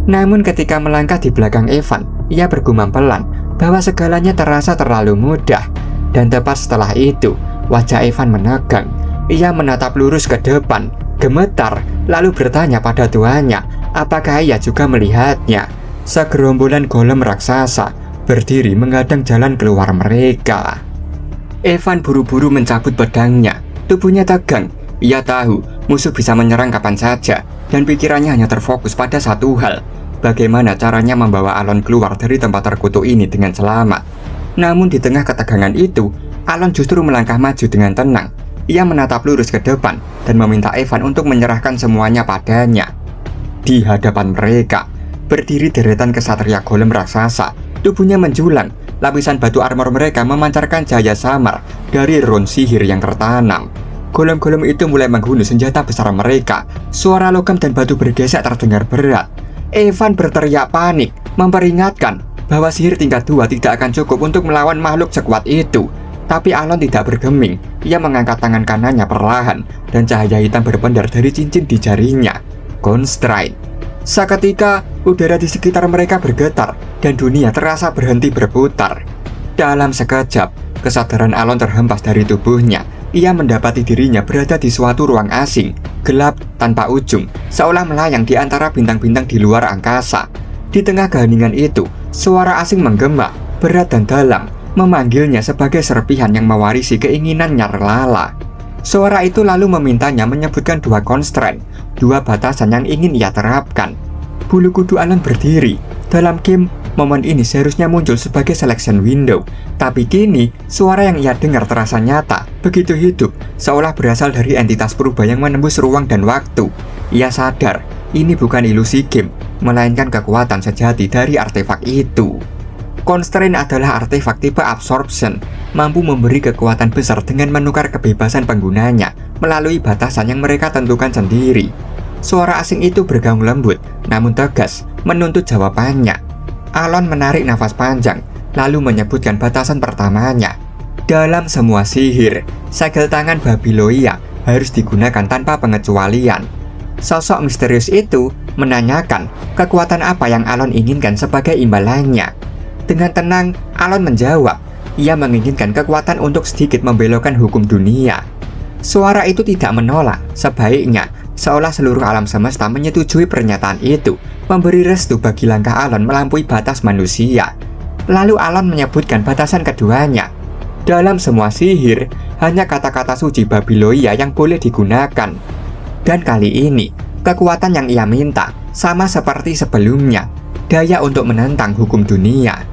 Namun ketika melangkah di belakang Evan, ia bergumam pelan bahwa segalanya terasa terlalu mudah. Dan tepat setelah itu, wajah Evan menegang. Ia menatap lurus ke depan, gemetar, lalu bertanya pada tuannya, apakah ia juga melihatnya. Segerombolan golem raksasa berdiri menghadang jalan keluar mereka. Evan buru-buru mencabut pedangnya. Tubuhnya tegang. Ia tahu musuh bisa menyerang kapan saja, dan pikirannya hanya terfokus pada satu hal, bagaimana caranya membawa Alon keluar dari tempat terkutuk ini dengan selamat. Namun di tengah ketegangan itu, Alon justru melangkah maju dengan tenang. Ia menatap lurus ke depan dan meminta Evan untuk menyerahkan semuanya padanya. Di hadapan mereka berdiri deretan kesatria golem raksasa. Tubuhnya menjulang. Lapisan batu armor mereka memancarkan cahaya samar dari rune sihir yang tertanam. Golem-golem itu mulai menghunus senjata besar mereka. Suara logam dan batu bergesek terdengar berat. Evan berteriak panik, memperingatkan bahwa sihir tingkat 2 tidak akan cukup untuk melawan makhluk sekuat itu. Tapi Alon tidak bergeming. Ia mengangkat tangan kanannya perlahan, dan cahaya hitam berpendar dari cincin di jarinya. Constraint. Seketika, udara di sekitar mereka bergetar, dan dunia terasa berhenti berputar. Dalam sekejap, kesadaran Alon terhempas dari tubuhnya. Ia mendapati dirinya berada di suatu ruang asing, gelap, tanpa ujung, seolah melayang di antara bintang-bintang di luar angkasa. Di tengah keheningan itu, suara asing menggema, berat dan dalam, memanggilnya sebagai serpihan yang mewarisi keinginannya relala. Suara itu lalu memintanya menyebutkan 2 constraint, 2 batasan yang ingin ia terapkan. Bulu kudu Alon berdiri. Dalam game, momen ini seharusnya muncul sebagai selection window, tapi kini suara yang ia dengar terasa nyata, begitu hidup, seolah berasal dari entitas purba yang menembus ruang dan waktu. Ia sadar, ini bukan ilusi game, melainkan kekuatan sejati dari artefak itu. Constraint adalah artefak tipe absorption, mampu memberi kekuatan besar dengan menukar kebebasan penggunanya melalui batasan yang mereka tentukan sendiri. Suara asing itu bergaung lembut, namun tegas, menuntut jawabannya. Alon menarik nafas panjang, lalu menyebutkan batasan pertamanya. Dalam semua sihir, segel tangan Babilonia harus digunakan tanpa pengecualian. Sosok misterius itu menanyakan kekuatan apa yang Alon inginkan sebagai imbalannya. Dengan tenang, Alon menjawab, ia menginginkan kekuatan untuk sedikit membelokkan hukum dunia. Suara itu tidak menolak, sebaiknya, seolah seluruh alam semesta menyetujui pernyataan itu, memberi restu bagi langkah Alon melampaui batas manusia. Lalu Alon menyebutkan batasan keduanya. Dalam semua sihir, hanya kata-kata suci Babilonia yang boleh digunakan. Dan kali ini, kekuatan yang ia minta sama seperti sebelumnya, daya untuk menentang hukum dunia.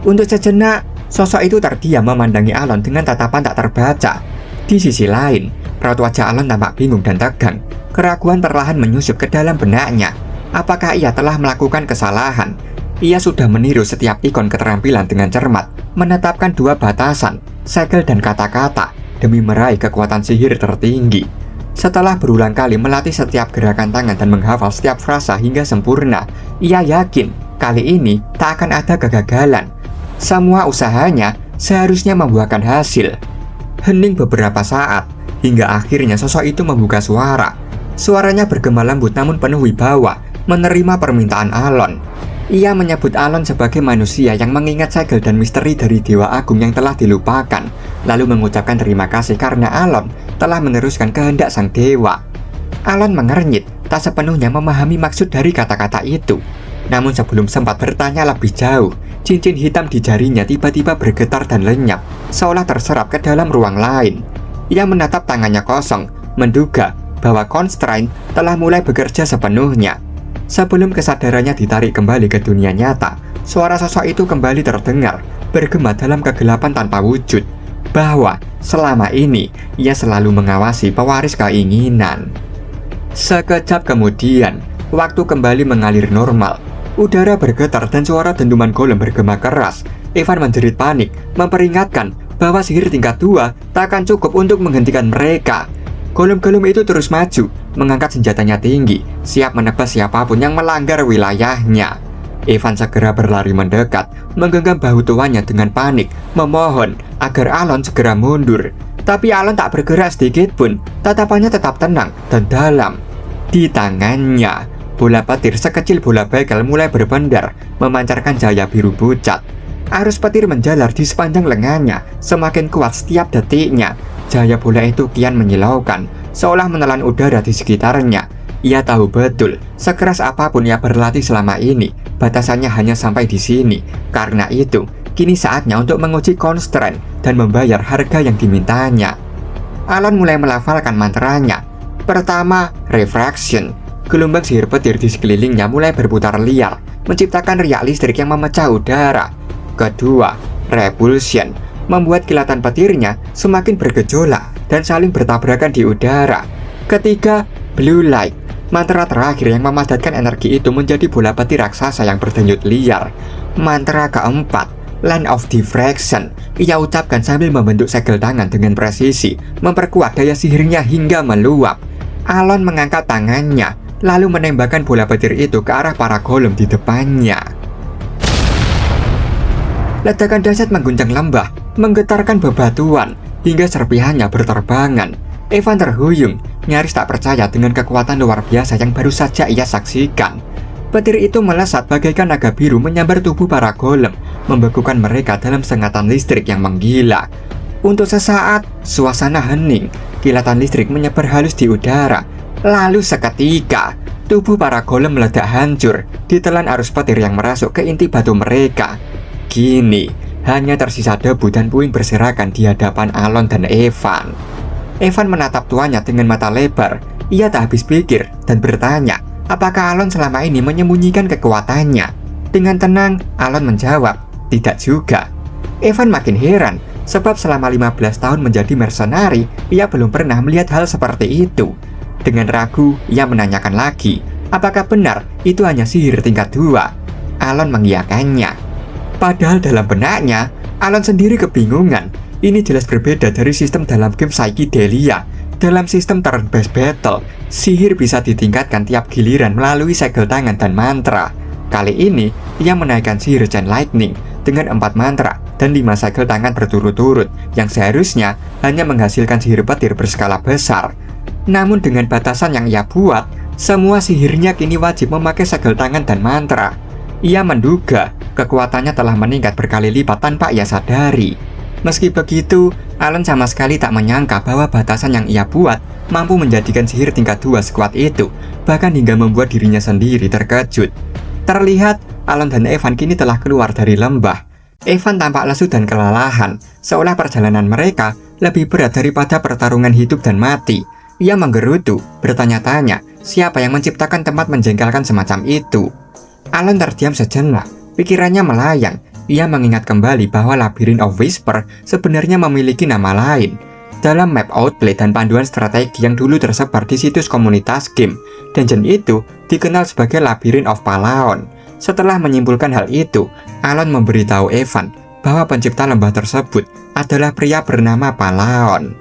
Untuk sejenak, sosok itu terdiam memandangi Alon dengan tatapan tak terbaca. Di sisi lain, raut wajah Alon tampak bingung dan tegang. Keraguan perlahan menyusup ke dalam benaknya. Apakah ia telah melakukan kesalahan? Ia sudah meniru setiap ikon keterampilan dengan cermat, menetapkan 2 batasan, segel dan kata-kata, demi meraih kekuatan sihir tertinggi. Setelah berulang kali melatih setiap gerakan tangan dan menghafal setiap frasa hingga sempurna, ia yakin kali ini tak akan ada kegagalan. Semua usahanya seharusnya membuahkan hasil. Hening beberapa saat, hingga akhirnya sosok itu membuka suara. Suaranya bergema lembut namun penuh wibawa, menerima permintaan Alon. Ia menyebut Alon sebagai manusia yang mengingat segel dan misteri dari Dewa Agung yang telah dilupakan, lalu mengucapkan terima kasih karena Alon telah meneruskan kehendak sang dewa. Alon mengernyit, tak sepenuhnya memahami maksud dari kata-kata itu. Namun sebelum sempat bertanya lebih jauh, cincin hitam di jarinya tiba-tiba bergetar dan lenyap, seolah terserap ke dalam ruang lain. Ia menatap tangannya kosong, menduga bahwa constraint telah mulai bekerja sepenuhnya. Sebelum kesadarannya ditarik kembali ke dunia nyata, suara sosok itu kembali terdengar, bergema dalam kegelapan tanpa wujud, bahwa selama ini ia selalu mengawasi pewaris keinginan. Sekejap kemudian, waktu kembali mengalir normal. Udara bergetar dan suara dentuman golem bergema keras. Evan menjerit panik, memperingatkan bahwa sihir tingkat 2 tak akan cukup untuk menghentikan mereka. Golem-golem itu terus maju, mengangkat senjatanya tinggi, siap menebas siapapun yang melanggar wilayahnya. Evan segera berlari mendekat, menggenggam bahu tuannya dengan panik, memohon agar Alon segera mundur. Tapi Alon tak bergerak sedikit pun, tatapannya tetap tenang dan dalam. Di tangannya, bola petir sekecil bola bekel mulai berpendar, memancarkan cahaya biru pucat. Arus petir menjalar di sepanjang lengannya, semakin kuat setiap detiknya. Cahaya bola itu kian menyilaukan, seolah menelan udara di sekitarnya. Ia tahu betul, sekeras apapun ia berlatih selama ini, batasannya hanya sampai di sini. Karena itu, kini saatnya untuk menguji constraint dan membayar harga yang dimintanya. Alon mulai melafalkan mantranya. Pertama, refraction. Gelombang sihir petir di sekelilingnya mulai berputar liar, menciptakan riak listrik yang memecah udara. Kedua, repulsion, membuat kilatan petirnya semakin bergejolak dan saling bertabrakan di udara. Ketiga, blue light, mantra terakhir yang memadatkan energi itu menjadi bola petir raksasa yang berdenyut liar. Mantra keempat, land of diffraction, ia ucapkan sambil membentuk segel tangan dengan presisi, memperkuat daya sihirnya hingga meluap. Alon mengangkat tangannya, lalu menembakkan bola petir itu ke arah para golem di depannya. Ledakan dahsyat mengguncang lembah, menggetarkan bebatuan, hingga serpihannya berterbangan. Evan terhuyung, nyaris tak percaya dengan kekuatan luar biasa yang baru saja ia saksikan. Petir itu melesat bagaikan naga biru menyambar tubuh para golem, membekukan mereka dalam sengatan listrik yang menggila. Untuk sesaat, suasana hening, kilatan listrik menyebar halus di udara. Lalu seketika, tubuh para golem meledak hancur, ditelan arus petir yang merasuk ke inti batu mereka. Kini, hanya tersisa debu dan puing berserakan di hadapan Alon dan Evan. Evan menatap tuannya dengan mata lebar. Ia tak habis pikir dan bertanya, apakah Alon selama ini menyembunyikan kekuatannya? Dengan tenang, Alon menjawab, tidak juga. Evan makin heran, sebab selama 15 tahun menjadi mercenari, ia belum pernah melihat hal seperti itu. Dengan ragu, ia menanyakan lagi, apakah benar itu hanya sihir tingkat 2? Alon mengiyakannya. Padahal dalam benaknya, Alon sendiri kebingungan. Ini jelas berbeda dari sistem dalam game Psychedelia. Dalam sistem turn-based battle, sihir bisa ditingkatkan tiap giliran melalui segel tangan dan mantra. Kali ini, ia menaikkan sihir Chain Lightning dengan 4 mantra dan 5 segel tangan berturut-turut yang seharusnya hanya menghasilkan sihir petir berskala besar. Namun dengan batasan yang ia buat, semua sihirnya kini wajib memakai segel tangan dan mantra. Ia menduga kekuatannya telah meningkat berkali lipat tanpa ia sadari. Meski begitu, Alon sama sekali tak menyangka bahwa batasan yang ia buat mampu menjadikan sihir tingkat 2 sekuat itu, bahkan hingga membuat dirinya sendiri terkejut. Terlihat, Alon dan Evan kini telah keluar dari lembah. Evan tampak lesu dan kelelahan, seolah perjalanan mereka lebih berat daripada pertarungan hidup dan mati. Ia menggerutu, bertanya-tanya, siapa yang menciptakan tempat menjengkelkan semacam itu. Alon terdiam sejenak, pikirannya melayang. Ia mengingat kembali bahwa Labyrinth of Whisper sebenarnya memiliki nama lain. Dalam map outplay dan panduan strategi yang dulu tersebar di situs komunitas game, dungeon itu dikenal sebagai Labyrinth of Palaon. Setelah menyimpulkan hal itu, Alon memberitahu Evan bahwa pencipta lembah tersebut adalah pria bernama Palaon.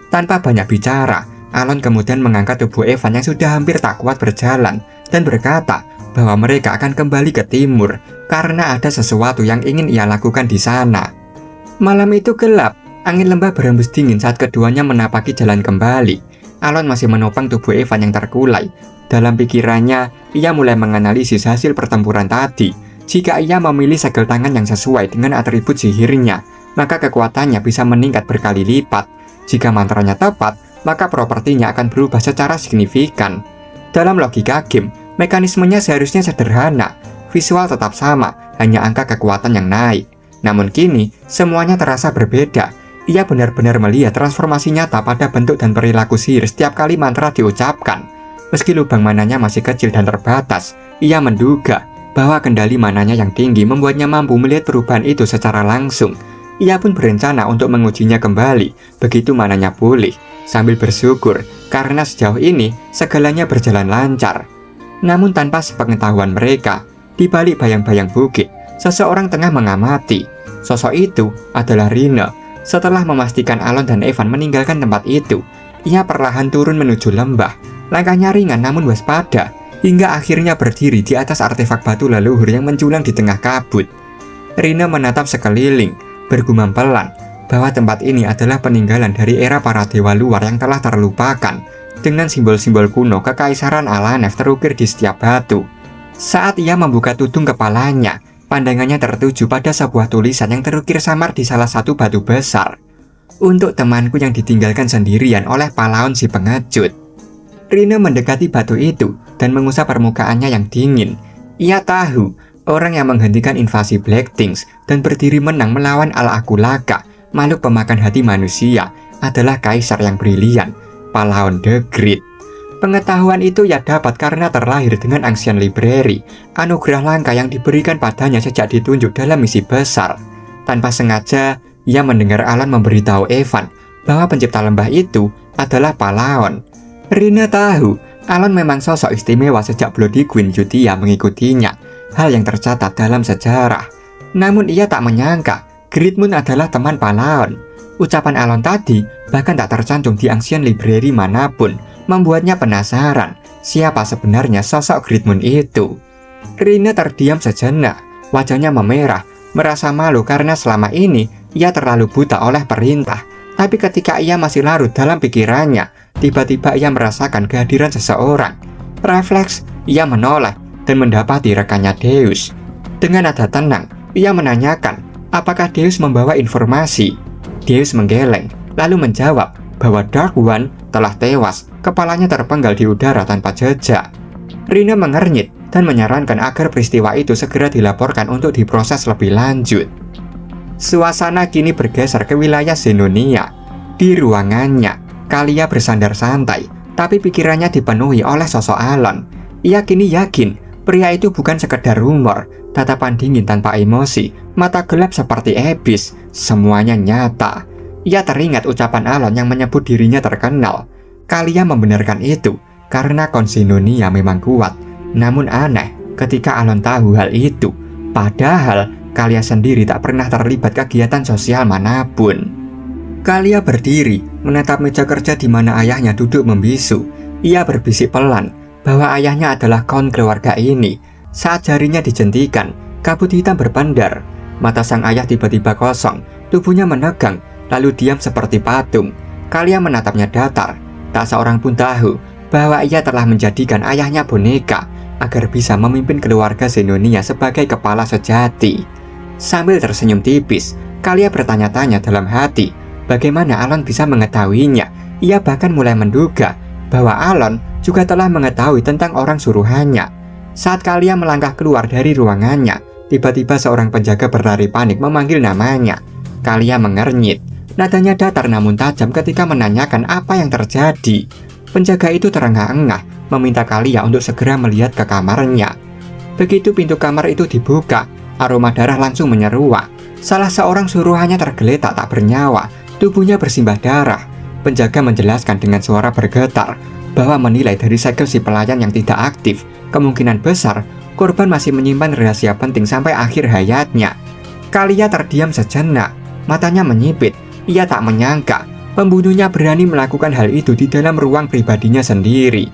Tanpa banyak bicara, Alon kemudian mengangkat tubuh Evan yang sudah hampir tak kuat berjalan dan berkata bahwa mereka akan kembali ke timur karena ada sesuatu yang ingin ia lakukan di sana. Malam itu gelap, angin lembah berhembus dingin saat keduanya menapaki jalan kembali. Alon masih menopang tubuh Evan yang terkulai. Dalam pikirannya, ia mulai menganalisis hasil pertempuran tadi. Jika ia memilih segel tangan yang sesuai dengan atribut sihirnya, maka kekuatannya bisa meningkat berkali lipat. Jika mantranya tepat, maka propertinya akan berubah secara signifikan. Dalam logika game, mekanismenya seharusnya sederhana. Visual tetap sama, hanya angka kekuatan yang naik. Namun kini, semuanya terasa berbeda. Ia benar-benar melihat transformasi nyata pada bentuk dan perilaku sihir setiap kali mantra diucapkan. Meski lubang mananya masih kecil dan terbatas, ia menduga bahwa kendali mananya yang tinggi membuatnya mampu melihat perubahan itu secara langsung. Ia pun berencana untuk mengujinya kembali begitu mananya pulih, sambil bersyukur karena sejauh ini segalanya berjalan lancar. Namun tanpa sepengetahuan mereka, di balik bayang-bayang bukit, seseorang tengah mengamati. Sosok itu adalah Rina. Setelah memastikan Alon dan Evan meninggalkan tempat itu, ia perlahan turun menuju lembah. Langkahnya ringan namun waspada, hingga akhirnya berdiri di atas artefak batu leluhur yang menjulang di tengah kabut. Rina menatap sekeliling, bergumam pelan bahwa tempat ini adalah peninggalan dari era para dewa luar yang telah terlupakan, dengan simbol-simbol kuno kekaisaran Alanef terukir di setiap batu. Saat ia membuka tudung kepalanya, pandangannya tertuju pada sebuah tulisan yang terukir samar di salah satu batu besar. Untuk temanku yang ditinggalkan sendirian oleh pahlawan si pengecut. Rina mendekati batu itu dan mengusap permukaannya yang dingin. Ia tahu orang yang menghentikan invasi Black Things dan berdiri menang melawan Al-Akulaka, makhluk pemakan hati manusia, adalah kaisar yang brilian, pahlawan The Great. Pengetahuan itu ia dapat karena terlahir dengan Ancient Library, anugerah langka yang diberikan padanya sejak ditunjuk dalam misi besar. Tanpa sengaja, ia mendengar Alon memberitahu Evan bahwa pencipta lembah itu adalah pahlawan. Rina tahu Alon memang sosok istimewa sejak Bloody Queen Jutia mengikutinya, hal yang tercatat dalam sejarah. Namun ia tak menyangka Great Moon adalah teman pahlawan. Ucapan Alon tadi bahkan tak tercantum di Ancient Library manapun, membuatnya penasaran siapa sebenarnya sosok Great Moon itu. Rina terdiam sejenak, wajahnya memerah, merasa malu karena selama ini ia terlalu buta oleh perintah. Tapi ketika ia masih larut dalam pikirannya, tiba-tiba ia merasakan kehadiran seseorang. Refleks, ia menoleh dan mendapati rekannya Deus. Dengan nada tenang, ia menanyakan apakah Deus membawa informasi. Deus menggeleng, lalu menjawab bahwa Dark One telah tewas, kepalanya terpenggal di udara tanpa jejak. Rina mengernyit dan menyarankan agar peristiwa itu segera dilaporkan untuk diproses lebih lanjut. Suasana kini bergeser ke wilayah Zenonia. Di ruangannya, Kalia bersandar santai, tapi pikirannya dipenuhi oleh sosok Alon. Ia kini yakin pria itu bukan sekedar rumor, tatapan dingin tanpa emosi, mata gelap seperti Abyss, semuanya nyata. Ia teringat ucapan Alon yang menyebut dirinya terkenal. Kalia membenarkan itu karena Zenonia memang kuat. Namun aneh ketika Alon tahu hal itu, padahal Kalia sendiri tak pernah terlibat kegiatan sosial manapun. Kalia berdiri menatap meja kerja di mana ayahnya duduk membisu. Ia berbisik pelan bahwa ayahnya adalah kaum keluarga ini. Saat jarinya dijentikan, kabut hitam berpendar. Mata sang ayah tiba-tiba kosong, tubuhnya menegang, lalu diam seperti patung. Kalia menatapnya datar. Tak seorang pun tahu bahwa ia telah menjadikan ayahnya boneka agar bisa memimpin keluarga Zenonia sebagai kepala sejati. Sambil tersenyum tipis, Kalia bertanya-tanya dalam hati, bagaimana Alon bisa mengetahuinya. Ia bahkan mulai menduga bahwa Alon juga telah mengetahui tentang orang suruhannya. Saat Kalia melangkah keluar dari ruangannya, tiba-tiba seorang penjaga berlari panik memanggil namanya. Kalia mengernyit. Nadanya datar namun tajam ketika menanyakan apa yang terjadi. Penjaga itu terengah-engah meminta Kalia untuk segera melihat ke kamarnya. Begitu pintu kamar itu dibuka, aroma darah langsung menyeruak. Salah seorang suruhannya tergeletak tak bernyawa, tubuhnya bersimbah darah. Penjaga menjelaskan dengan suara bergetar bahwa menilai dari segel si pelayan yang tidak aktif, kemungkinan besar korban masih menyimpan rahasia penting sampai akhir hayatnya. Kalia terdiam sejenak, matanya menyipit. Ia tak menyangka pembunuhnya berani melakukan hal itu di dalam ruang pribadinya sendiri.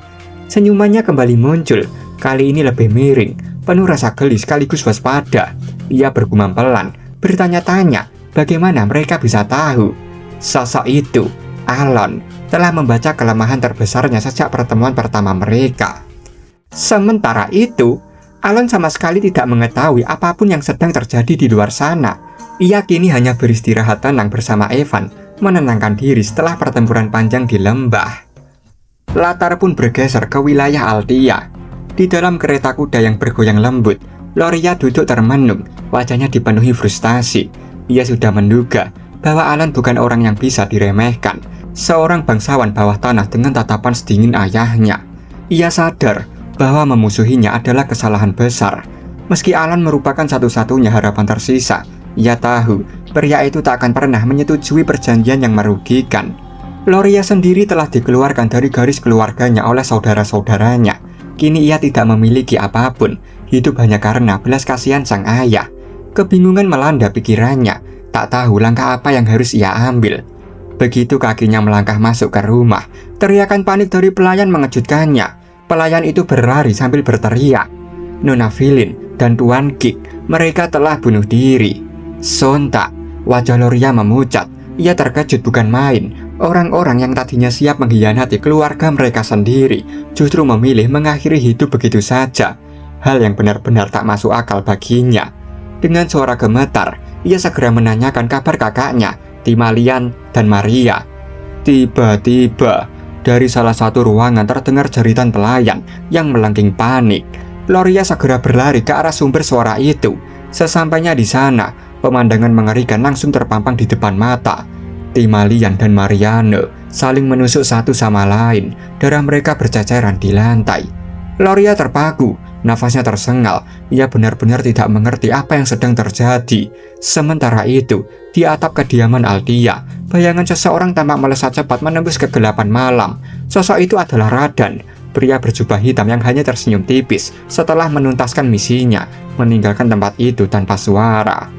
Senyumannya kembali muncul, kali ini lebih miring, penuh rasa geli sekaligus waspada. Ia bergumam pelan, bertanya-tanya bagaimana mereka bisa tahu. Sosok itu, Alon, telah membaca kelemahan terbesarnya sejak pertemuan pertama mereka. Sementara itu, Alon sama sekali tidak mengetahui apapun yang sedang terjadi di luar sana. Ia kini hanya beristirahat tenang bersama Evan, menenangkan diri setelah pertempuran panjang di lembah. Latar pun bergeser ke wilayah Altia. Di dalam kereta kuda yang bergoyang lembut, Loria duduk termenung, wajahnya dipenuhi frustasi. Ia sudah menduga bahwa Alan bukan orang yang bisa diremehkan, seorang bangsawan bawah tanah dengan tatapan sedingin ayahnya. Ia sadar bahwa memusuhinya adalah kesalahan besar. Meski Alan merupakan satu-satunya harapan tersisa, ia tahu pria itu tak akan pernah menyetujui perjanjian yang merugikan. Loria sendiri telah dikeluarkan dari garis keluarganya oleh saudara-saudaranya. Kini ia tidak memiliki apapun, hidup hanya karena belas kasihan sang ayah. Kebingungan melanda pikirannya, tak tahu langkah apa yang harus ia ambil. Begitu kakinya melangkah masuk ke rumah, teriakan panik dari pelayan mengejutkannya. Pelayan itu berlari sambil berteriak, "Nona Philin dan Tuan Kik, mereka telah bunuh diri." Sontak, wajah Loria memucat. Ia terkejut bukan main. Orang-orang yang tadinya siap mengkhianati keluarga mereka sendiri justru memilih mengakhiri hidup begitu saja. Hal yang benar-benar tak masuk akal baginya. Dengan suara gemetar, ia segera menanyakan kabar kakaknya, Timalian dan Maria. Tiba-tiba, dari salah satu ruangan terdengar jeritan pelayan yang melengking panik. Loria segera berlari ke arah sumber suara itu. Sesampainya di sana, pemandangan mengerikan langsung terpampang di depan mata. Timalian dan Mariano saling menusuk satu sama lain. Darah mereka berceceran di lantai. Loria terpaku, nafasnya tersengal. Ia benar-benar tidak mengerti apa yang sedang terjadi. Sementara itu, di atap kediaman Altia, bayangan seseorang tampak melesat cepat menembus kegelapan malam. Sosok itu adalah Radan, pria berjubah hitam yang hanya tersenyum tipis setelah menuntaskan misinya, meninggalkan tempat itu tanpa suara.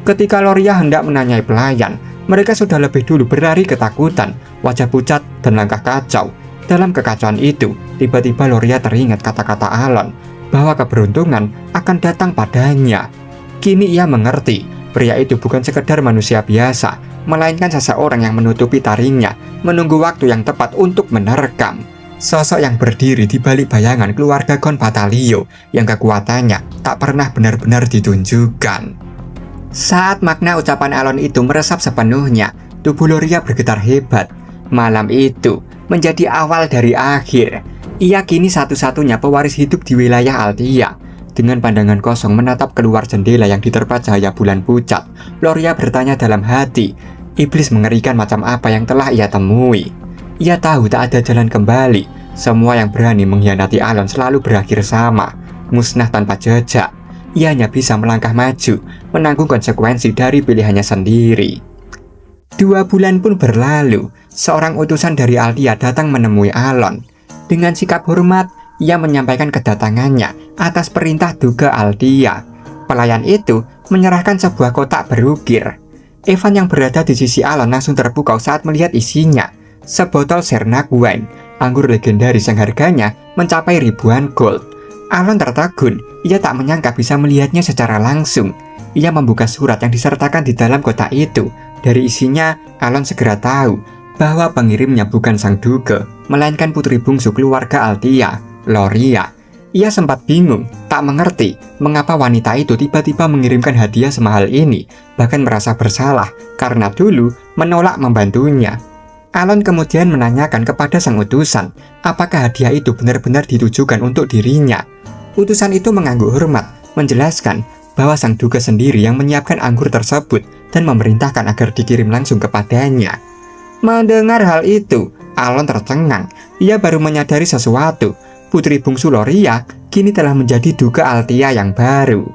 Ketika Loria hendak menanyai pelayan, mereka sudah lebih dulu berlari ketakutan, wajah pucat dan langkah kacau. Dalam kekacauan itu, tiba-tiba Loria teringat kata-kata Alon bahwa keberuntungan akan datang padanya. Kini ia mengerti, pria itu bukan sekedar manusia biasa, melainkan seseorang yang menutupi taringnya, menunggu waktu yang tepat untuk menerkam. Sosok yang berdiri di balik bayangan keluarga Gon Patalio yang kekuatannya tak pernah benar-benar ditunjukkan. Saat makna ucapan Alon itu meresap sepenuhnya, tubuh Loria bergetar hebat. Malam itu menjadi awal dari akhir. Ia kini satu-satunya pewaris hidup di wilayah Altia. Dengan pandangan kosong menatap keluar jendela yang diterpa cahaya bulan pucat, Loria bertanya dalam hati, iblis mengerikan macam apa yang telah ia temui. Ia tahu tak ada jalan kembali. Semua yang berani mengkhianati Alon selalu berakhir sama, musnah tanpa jejak. Ia hanya bisa melangkah maju, menanggung konsekuensi dari pilihannya sendiri. 2 bulan pun berlalu, seorang utusan dari Altia datang menemui Alon. Dengan sikap hormat, ia menyampaikan kedatangannya atas perintah Duga Altia. Pelayan itu menyerahkan sebuah kotak berukir. Evan yang berada di sisi Alon langsung terpukau saat melihat isinya. Sebotol Sernak Wine, anggur legendaris yang harganya mencapai ribuan gold. Alon tertegun, ia tak menyangka bisa melihatnya secara langsung. Ia membuka surat yang disertakan di dalam kotak itu. Dari isinya, Alon segera tahu bahwa pengirimnya bukan sang Duga, melainkan putri bungsu keluarga Altia, Loria. Ia sempat bingung, tak mengerti mengapa wanita itu tiba-tiba mengirimkan hadiah semahal ini, bahkan merasa bersalah karena dulu menolak membantunya. Alon kemudian menanyakan kepada sang utusan, apakah hadiah itu benar-benar ditujukan untuk dirinya. Utusan itu mengangguk hormat, menjelaskan bahwa sang Duga sendiri yang menyiapkan anggur tersebut dan memerintahkan agar dikirim langsung kepadanya. Mendengar hal itu, Alon tercengang. Ia baru menyadari sesuatu. Putri bungsu Loria kini telah menjadi Duga Altia yang baru.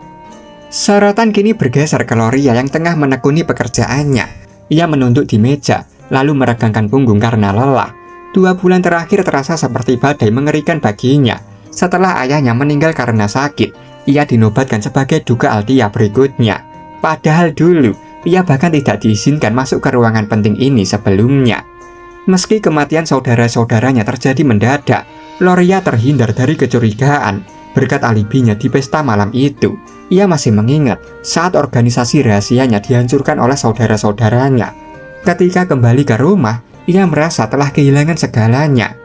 Sorotan kini bergeser ke Loria yang tengah menekuni pekerjaannya. Ia menunduk di meja, lalu meregangkan punggung karena lelah. 2 bulan terakhir terasa seperti badai mengerikan baginya. Setelah ayahnya meninggal karena sakit, ia dinobatkan sebagai Duga Altia berikutnya. Padahal dulu, ia bahkan tidak diizinkan masuk ke ruangan penting ini sebelumnya. Meski kematian saudara-saudaranya terjadi mendadak, Loria terhindar dari kecurigaan berkat alibinya di pesta malam itu. Ia masih mengingat saat organisasi rahasianya dihancurkan oleh saudara-saudaranya. Ketika kembali ke rumah, ia merasa telah kehilangan segalanya.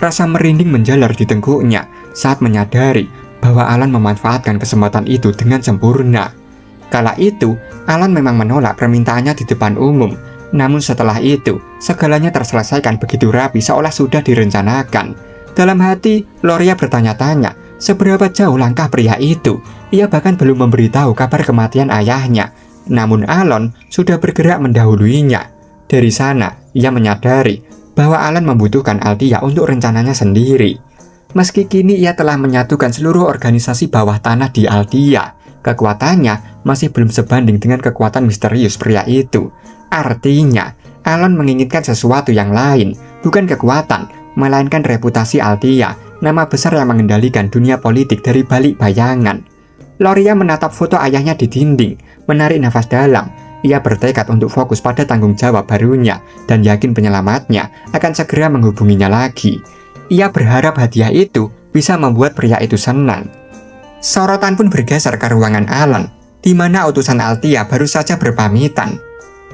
Rasa merinding menjalar di tengkuknya saat menyadari bahwa Alan memanfaatkan kesempatan itu dengan sempurna. Kala itu, Alan memang menolak permintaannya di depan umum. Namun setelah itu, segalanya terselesaikan begitu rapi seolah sudah direncanakan. Dalam hati, Loria bertanya-tanya, seberapa jauh langkah pria itu. Ia bahkan belum memberitahu kabar kematian ayahnya. Namun Alan sudah bergerak mendahuluinya. Dari sana, ia menyadari bahwa Alan membutuhkan Althea untuk rencananya sendiri. Meski kini ia telah menyatukan seluruh organisasi bawah tanah di Althea, kekuatannya masih belum sebanding dengan kekuatan misterius pria itu. Artinya, Alan menginginkan sesuatu yang lain, bukan kekuatan, melainkan reputasi Althea, nama besar yang mengendalikan dunia politik dari balik bayangan. Loria menatap foto ayahnya di dinding, menarik nafas dalam. Ia bertekad untuk fokus pada tanggung jawab barunya dan yakin penyelamatnya akan segera menghubunginya lagi. Ia berharap hadiah itu bisa membuat pria itu senang. Sorotan pun bergeser ke ruangan Alan, di mana utusan Althea baru saja berpamitan.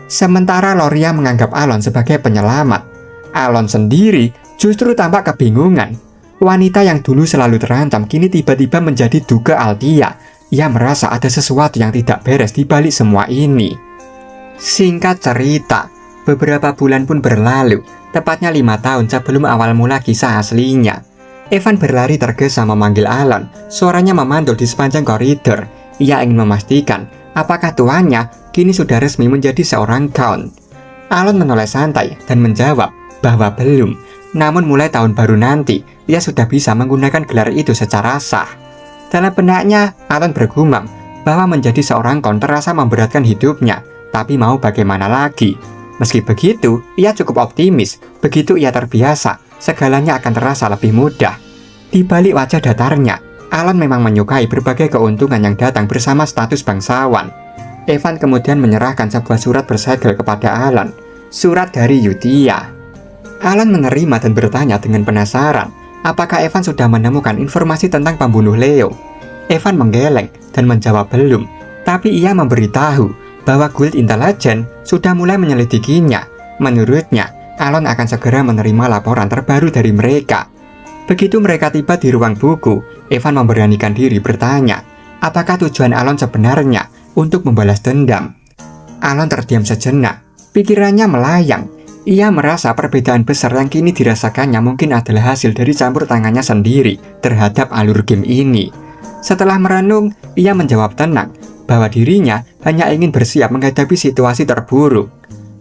Sementara Loria menganggap Alan sebagai penyelamat, Alan sendiri justru tampak kebingungan. Wanita yang dulu selalu terancam kini tiba-tiba menjadi duga Althea. Ia merasa ada sesuatu yang tidak beres di balik semua ini. Singkat cerita, beberapa bulan pun berlalu, tepatnya 5 tahun sebelum awal mula kisah aslinya. Evan berlari tergesa memanggil Alan, suaranya memantul di sepanjang koridor. Ia ingin memastikan apakah tuannya kini sudah resmi menjadi seorang count. Alan menoleh santai dan menjawab bahwa belum. Namun mulai tahun baru nanti, ia sudah bisa menggunakan gelar itu secara sah. Dalam benaknya, Alan bergumam bahwa menjadi seorang count terasa memberatkan hidupnya. Tapi mau bagaimana lagi? Meski begitu, ia cukup optimis. Begitu ia terbiasa, segalanya akan terasa lebih mudah. Di balik wajah datarnya, Alan memang menyukai berbagai keuntungan yang datang bersama status bangsawan. Evan kemudian menyerahkan sebuah surat bersegel kepada Alan. Surat dari Yutia. Alan menerima dan bertanya dengan penasaran, apakah Evan sudah menemukan informasi tentang pembunuh Leo? Evan menggeleng dan menjawab belum, tapi ia memberitahu bahwa Guild Intelligence sudah mulai menyelidikinya. Menurutnya, Alan akan segera menerima laporan terbaru dari mereka. Begitu mereka tiba di ruang buku, Evan memberanikan diri bertanya, apakah tujuan Alan sebenarnya untuk membalas dendam? Alan terdiam sejenak, pikirannya melayang. Ia merasa perbedaan besar yang kini dirasakannya mungkin adalah hasil dari campur tangannya sendiri terhadap alur game ini. Setelah merenung, ia menjawab tenang bahwa dirinya hanya ingin bersiap menghadapi situasi terburuk.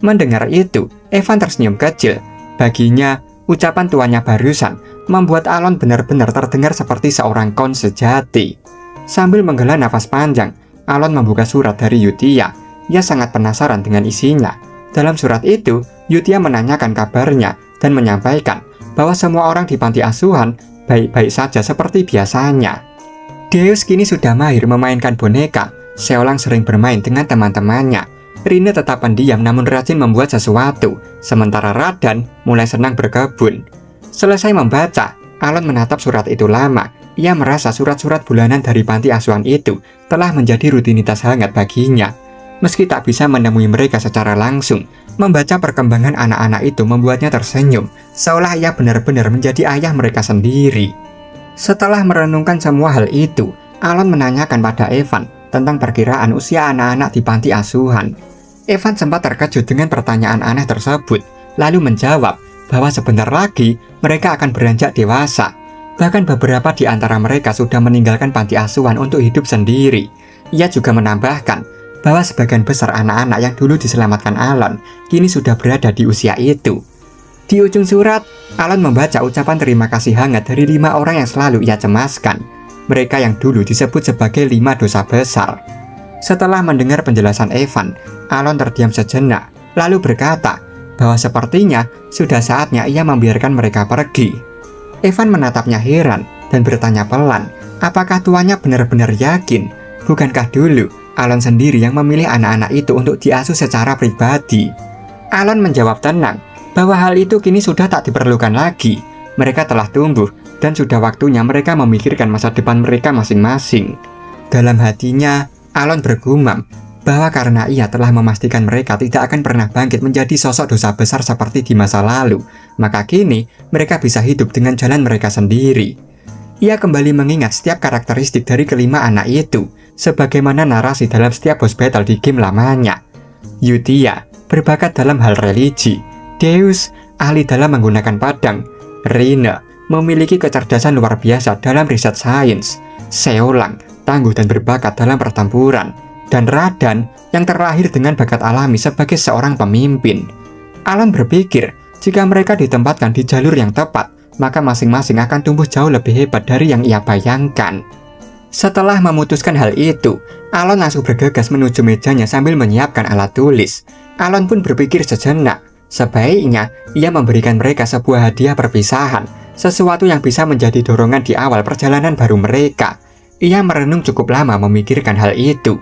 Mendengar itu, Evan tersenyum kecil. Baginya, ucapan tuannya barusan membuat Alan benar-benar terdengar seperti seorang count sejati. Sambil menghela nafas panjang, Alan membuka surat dari Yutia. Ia sangat penasaran dengan isinya. Dalam surat itu, Yutia menanyakan kabarnya dan menyampaikan bahwa semua orang di panti asuhan baik-baik saja seperti biasanya. Deus kini sudah mahir memainkan boneka. Seolang sering bermain dengan teman-temannya. Rina tetap pendiam namun rajin membuat sesuatu, sementara Radan mulai senang berkebun. Selesai membaca, Alan menatap surat itu lama. Ia merasa surat-surat bulanan dari panti asuhan itu telah menjadi rutinitas hangat baginya. Meski tak bisa menemui mereka secara langsung, membaca perkembangan anak-anak itu membuatnya tersenyum, seolah ia benar-benar menjadi ayah mereka sendiri. Setelah merenungkan semua hal itu, Alan menanyakan pada Evan tentang perkiraan usia anak-anak di panti asuhan. Evan sempat terkejut dengan pertanyaan aneh tersebut, lalu menjawab bahwa sebentar lagi mereka akan beranjak dewasa. Bahkan beberapa di antara mereka sudah meninggalkan panti asuhan untuk hidup sendiri. Ia juga menambahkan bahwa sebagian besar anak-anak yang dulu diselamatkan Alan kini sudah berada di usia itu. Di ujung surat, Alan membaca ucapan terima kasih hangat dari 5 orang yang selalu ia cemaskan. Mereka yang dulu disebut sebagai 5 dosa besar. Setelah mendengar penjelasan Evan, Alan terdiam sejenak, lalu berkata bahwa sepertinya sudah saatnya ia membiarkan mereka pergi. Evan menatapnya heran dan bertanya pelan, apakah tuannya benar-benar yakin? Bukankah dulu Alan sendiri yang memilih anak-anak itu untuk diasuh secara pribadi? Alan menjawab tenang bahwa hal itu kini sudah tak diperlukan lagi. Mereka telah tumbuh dan sudah waktunya mereka memikirkan masa depan mereka masing-masing. Dalam hatinya, Alan bergumam bahwa karena ia telah memastikan mereka tidak akan pernah bangkit menjadi sosok dosa besar seperti di masa lalu, maka kini mereka bisa hidup dengan jalan mereka sendiri. Ia kembali mengingat setiap karakteristik dari kelima anak itu, sebagaimana narasi dalam setiap boss battle di game lamanya. Yutia berbakat dalam hal religi, Deus ahli dalam menggunakan pedang, Rina memiliki kecerdasan luar biasa dalam riset sains, Seolang tangguh dan berbakat dalam pertempuran, dan Radan yang terlahir dengan bakat alami sebagai seorang pemimpin. Alan berpikir, jika mereka ditempatkan di jalur yang tepat, maka masing-masing akan tumbuh jauh lebih hebat dari yang ia bayangkan. Setelah memutuskan hal itu, Alon langsung bergegas menuju mejanya sambil menyiapkan alat tulis. Alon pun berpikir sejenak, sebaiknya ia memberikan mereka sebuah hadiah perpisahan, sesuatu yang bisa menjadi dorongan di awal perjalanan baru mereka. Ia merenung cukup lama memikirkan hal itu.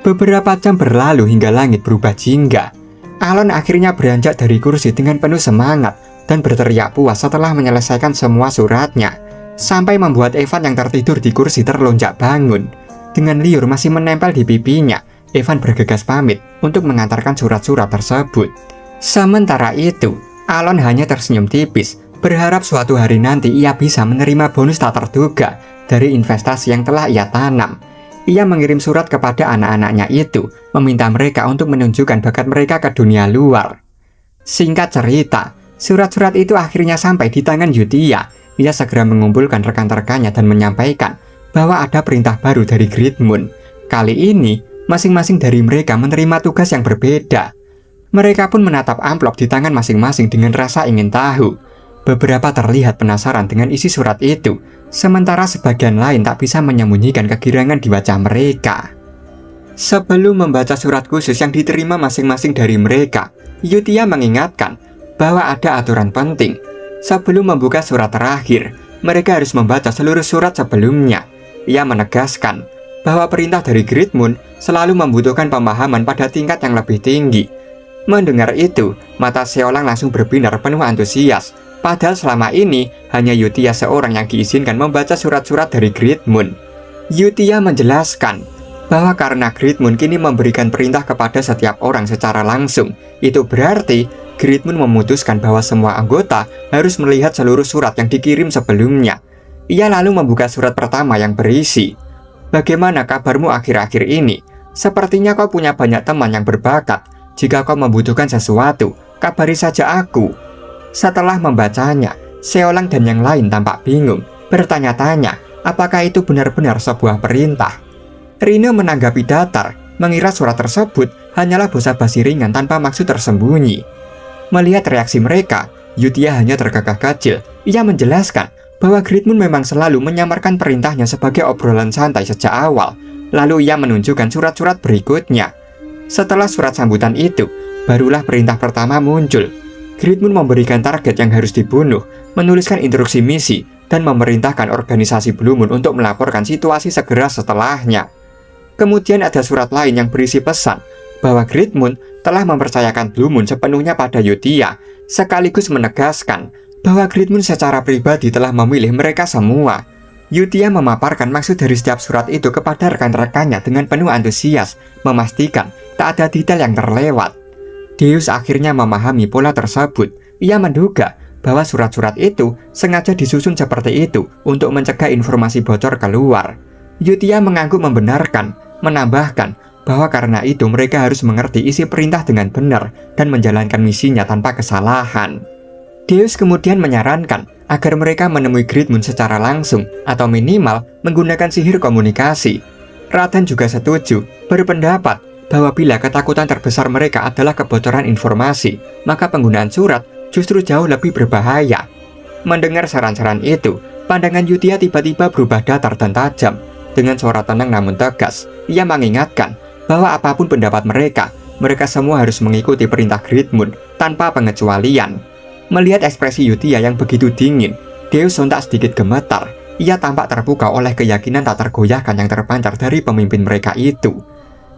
Beberapa jam berlalu hingga langit berubah jingga. Alon akhirnya beranjak dari kursi dengan penuh semangat dan berteriak puas setelah menyelesaikan semua suratnya, sampai membuat Evan yang tertidur di kursi terlonjak bangun. Dengan liur masih menempel di pipinya, Evan bergegas pamit untuk mengantarkan surat-surat tersebut. Sementara itu, Alon hanya tersenyum tipis, berharap suatu hari nanti ia bisa menerima bonus tak terduga dari investasi yang telah ia tanam. Ia mengirim surat kepada anak-anaknya itu, meminta mereka untuk menunjukkan bakat mereka ke dunia luar. Singkat cerita, surat-surat itu akhirnya sampai di tangan Yutia. Ia segera mengumpulkan rekan-rekannya dan menyampaikan bahwa ada perintah baru dari Great Moon. Kali ini, masing-masing dari mereka menerima tugas yang berbeda. Mereka pun menatap amplop di tangan masing-masing dengan rasa ingin tahu. Beberapa terlihat penasaran dengan isi surat itu, sementara sebagian lain tak bisa menyembunyikan kegirangan di wajah mereka. Sebelum membaca surat khusus yang diterima masing-masing dari mereka, Yutia mengingatkan bahwa ada aturan penting. Sebelum membuka surat terakhir, mereka harus membaca seluruh surat sebelumnya. Ia menegaskan bahwa perintah dari Great Moon selalu membutuhkan pemahaman pada tingkat yang lebih tinggi. Mendengar itu, mata Seolang langsung berbinar penuh antusias. Padahal selama ini, hanya Yutia seorang yang diizinkan membaca surat-surat dari Great Moon. Yutia menjelaskan bahwa karena Great Moon kini memberikan perintah kepada setiap orang secara langsung, itu berarti Great Moon memutuskan bahwa semua anggota harus melihat seluruh surat yang dikirim sebelumnya. Ia lalu membuka surat pertama yang berisi, "Bagaimana kabarmu akhir-akhir ini? Sepertinya kau punya banyak teman yang berbakat. Jika kau membutuhkan sesuatu, kabari saja aku." Setelah membacanya, Seolang dan yang lain tampak bingung, bertanya-tanya apakah itu benar-benar sebuah perintah. Rino menanggapi datar, mengira surat tersebut hanyalah basa-basi ringan tanpa maksud tersembunyi. Melihat reaksi mereka, Yutia hanya terkekeh kecil. Ia menjelaskan bahwa Great Moon memang selalu menyamarkan perintahnya sebagai obrolan santai sejak awal. Lalu ia menunjukkan surat-surat berikutnya. Setelah surat sambutan itu, barulah perintah pertama muncul. Great Moon memberikan target yang harus dibunuh, menuliskan instruksi misi, dan memerintahkan organisasi Blue Moon untuk melaporkan situasi segera setelahnya. Kemudian ada surat lain yang berisi pesan bahwa Great Moon telah mempercayakan Blue Moon sepenuhnya pada Yutia, sekaligus menegaskan bahwa Great Moon secara pribadi telah memilih mereka semua. Yutia memaparkan maksud dari setiap surat itu kepada rekan-rekannya dengan penuh antusias, memastikan tak ada detail yang terlewat. Deus akhirnya memahami pola tersebut. Ia menduga bahwa surat-surat itu sengaja disusun seperti itu untuk mencegah informasi bocor keluar. Yutia mengangguk membenarkan, menambahkan bahwa karena itu mereka harus mengerti isi perintah dengan benar dan menjalankan misinya tanpa kesalahan. Deus kemudian menyarankan agar mereka menemui Great Moon secara langsung atau minimal menggunakan sihir komunikasi. Radan juga setuju, berpendapat bahwa bila ketakutan terbesar mereka adalah kebocoran informasi, maka penggunaan surat justru jauh lebih berbahaya. Mendengar saran-saran itu, pandangan Yutia tiba-tiba berubah datar dan tajam. Dengan suara tenang namun tegas, ia mengingatkan bahwa apapun pendapat mereka, mereka semua harus mengikuti perintah Great Moon tanpa pengecualian. Melihat ekspresi Yutia yang begitu dingin, Deus sontak sedikit gemetar. Ia tampak terpukau oleh keyakinan tak tergoyahkan yang terpancar dari pemimpin mereka itu.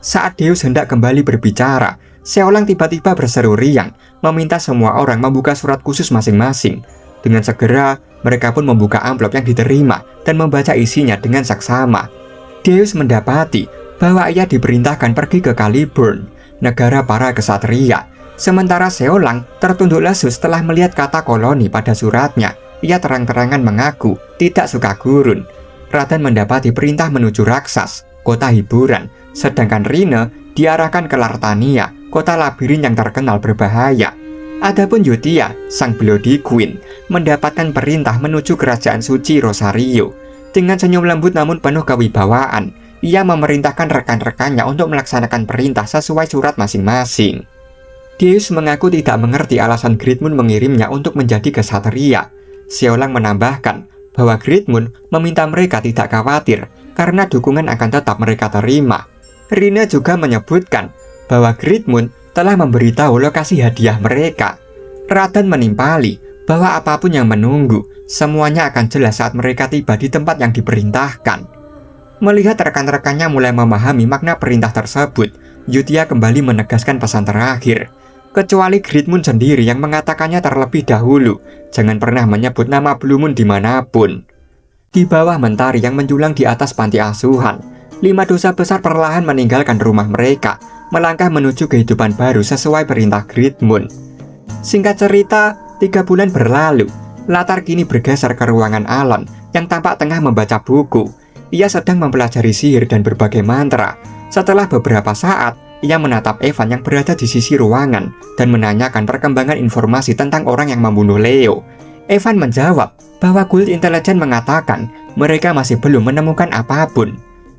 Saat Deus hendak kembali berbicara, Seolang tiba-tiba berseru riang, meminta semua orang membuka surat khusus masing-masing. Dengan segera, mereka pun membuka amplop yang diterima dan membaca isinya dengan saksama. Deus mendapati bahwa ia diperintahkan pergi ke Caliburn, negara para kesatria. Sementara Seolang tertunduk lesu setelah melihat kata koloni pada suratnya. Ia terang-terangan mengaku tidak suka gurun. Raden mendapati perintah menuju Raksas, kota hiburan, sedangkan Rine diarahkan ke Lartania, kota labirin yang terkenal berbahaya. Adapun Yutia, sang Bloody Queen, mendapatkan perintah menuju kerajaan suci Rosario. Dengan senyum lembut namun penuh kewibawaan, ia memerintahkan rekan-rekannya untuk melaksanakan perintah sesuai surat masing-masing. Deus mengaku tidak mengerti alasan Great Moon mengirimnya untuk menjadi kesatria. Seolang menambahkan bahwa Great Moon meminta mereka tidak khawatir karena dukungan akan tetap mereka terima. Rine juga menyebutkan bahwa Great Moon telah memberitahu lokasi hadiah mereka. Raden menimpali bahwa apapun yang menunggu, semuanya akan jelas saat mereka tiba di tempat yang diperintahkan. Melihat rekan-rekannya mulai memahami makna perintah tersebut, Yutia kembali menegaskan pesan terakhir. Kecuali Great Moon sendiri yang mengatakannya terlebih dahulu, jangan pernah menyebut nama Blue Moon dimanapun. Di bawah mentari yang menjulang di atas panti asuhan, 5 dosa besar perlahan meninggalkan rumah mereka, melangkah menuju kehidupan baru sesuai perintah Great Moon. Singkat cerita, 3 bulan berlalu, latar kini bergeser ke ruangan Alon yang tampak tengah membaca buku. Ia sedang mempelajari sihir dan berbagai mantra. Setelah beberapa saat, ia menatap Evan yang berada di sisi ruangan dan menanyakan perkembangan informasi tentang orang yang membunuh Leo. Evan menjawab bahwa Guild Intelligence mengatakan mereka masih belum menemukan apapun.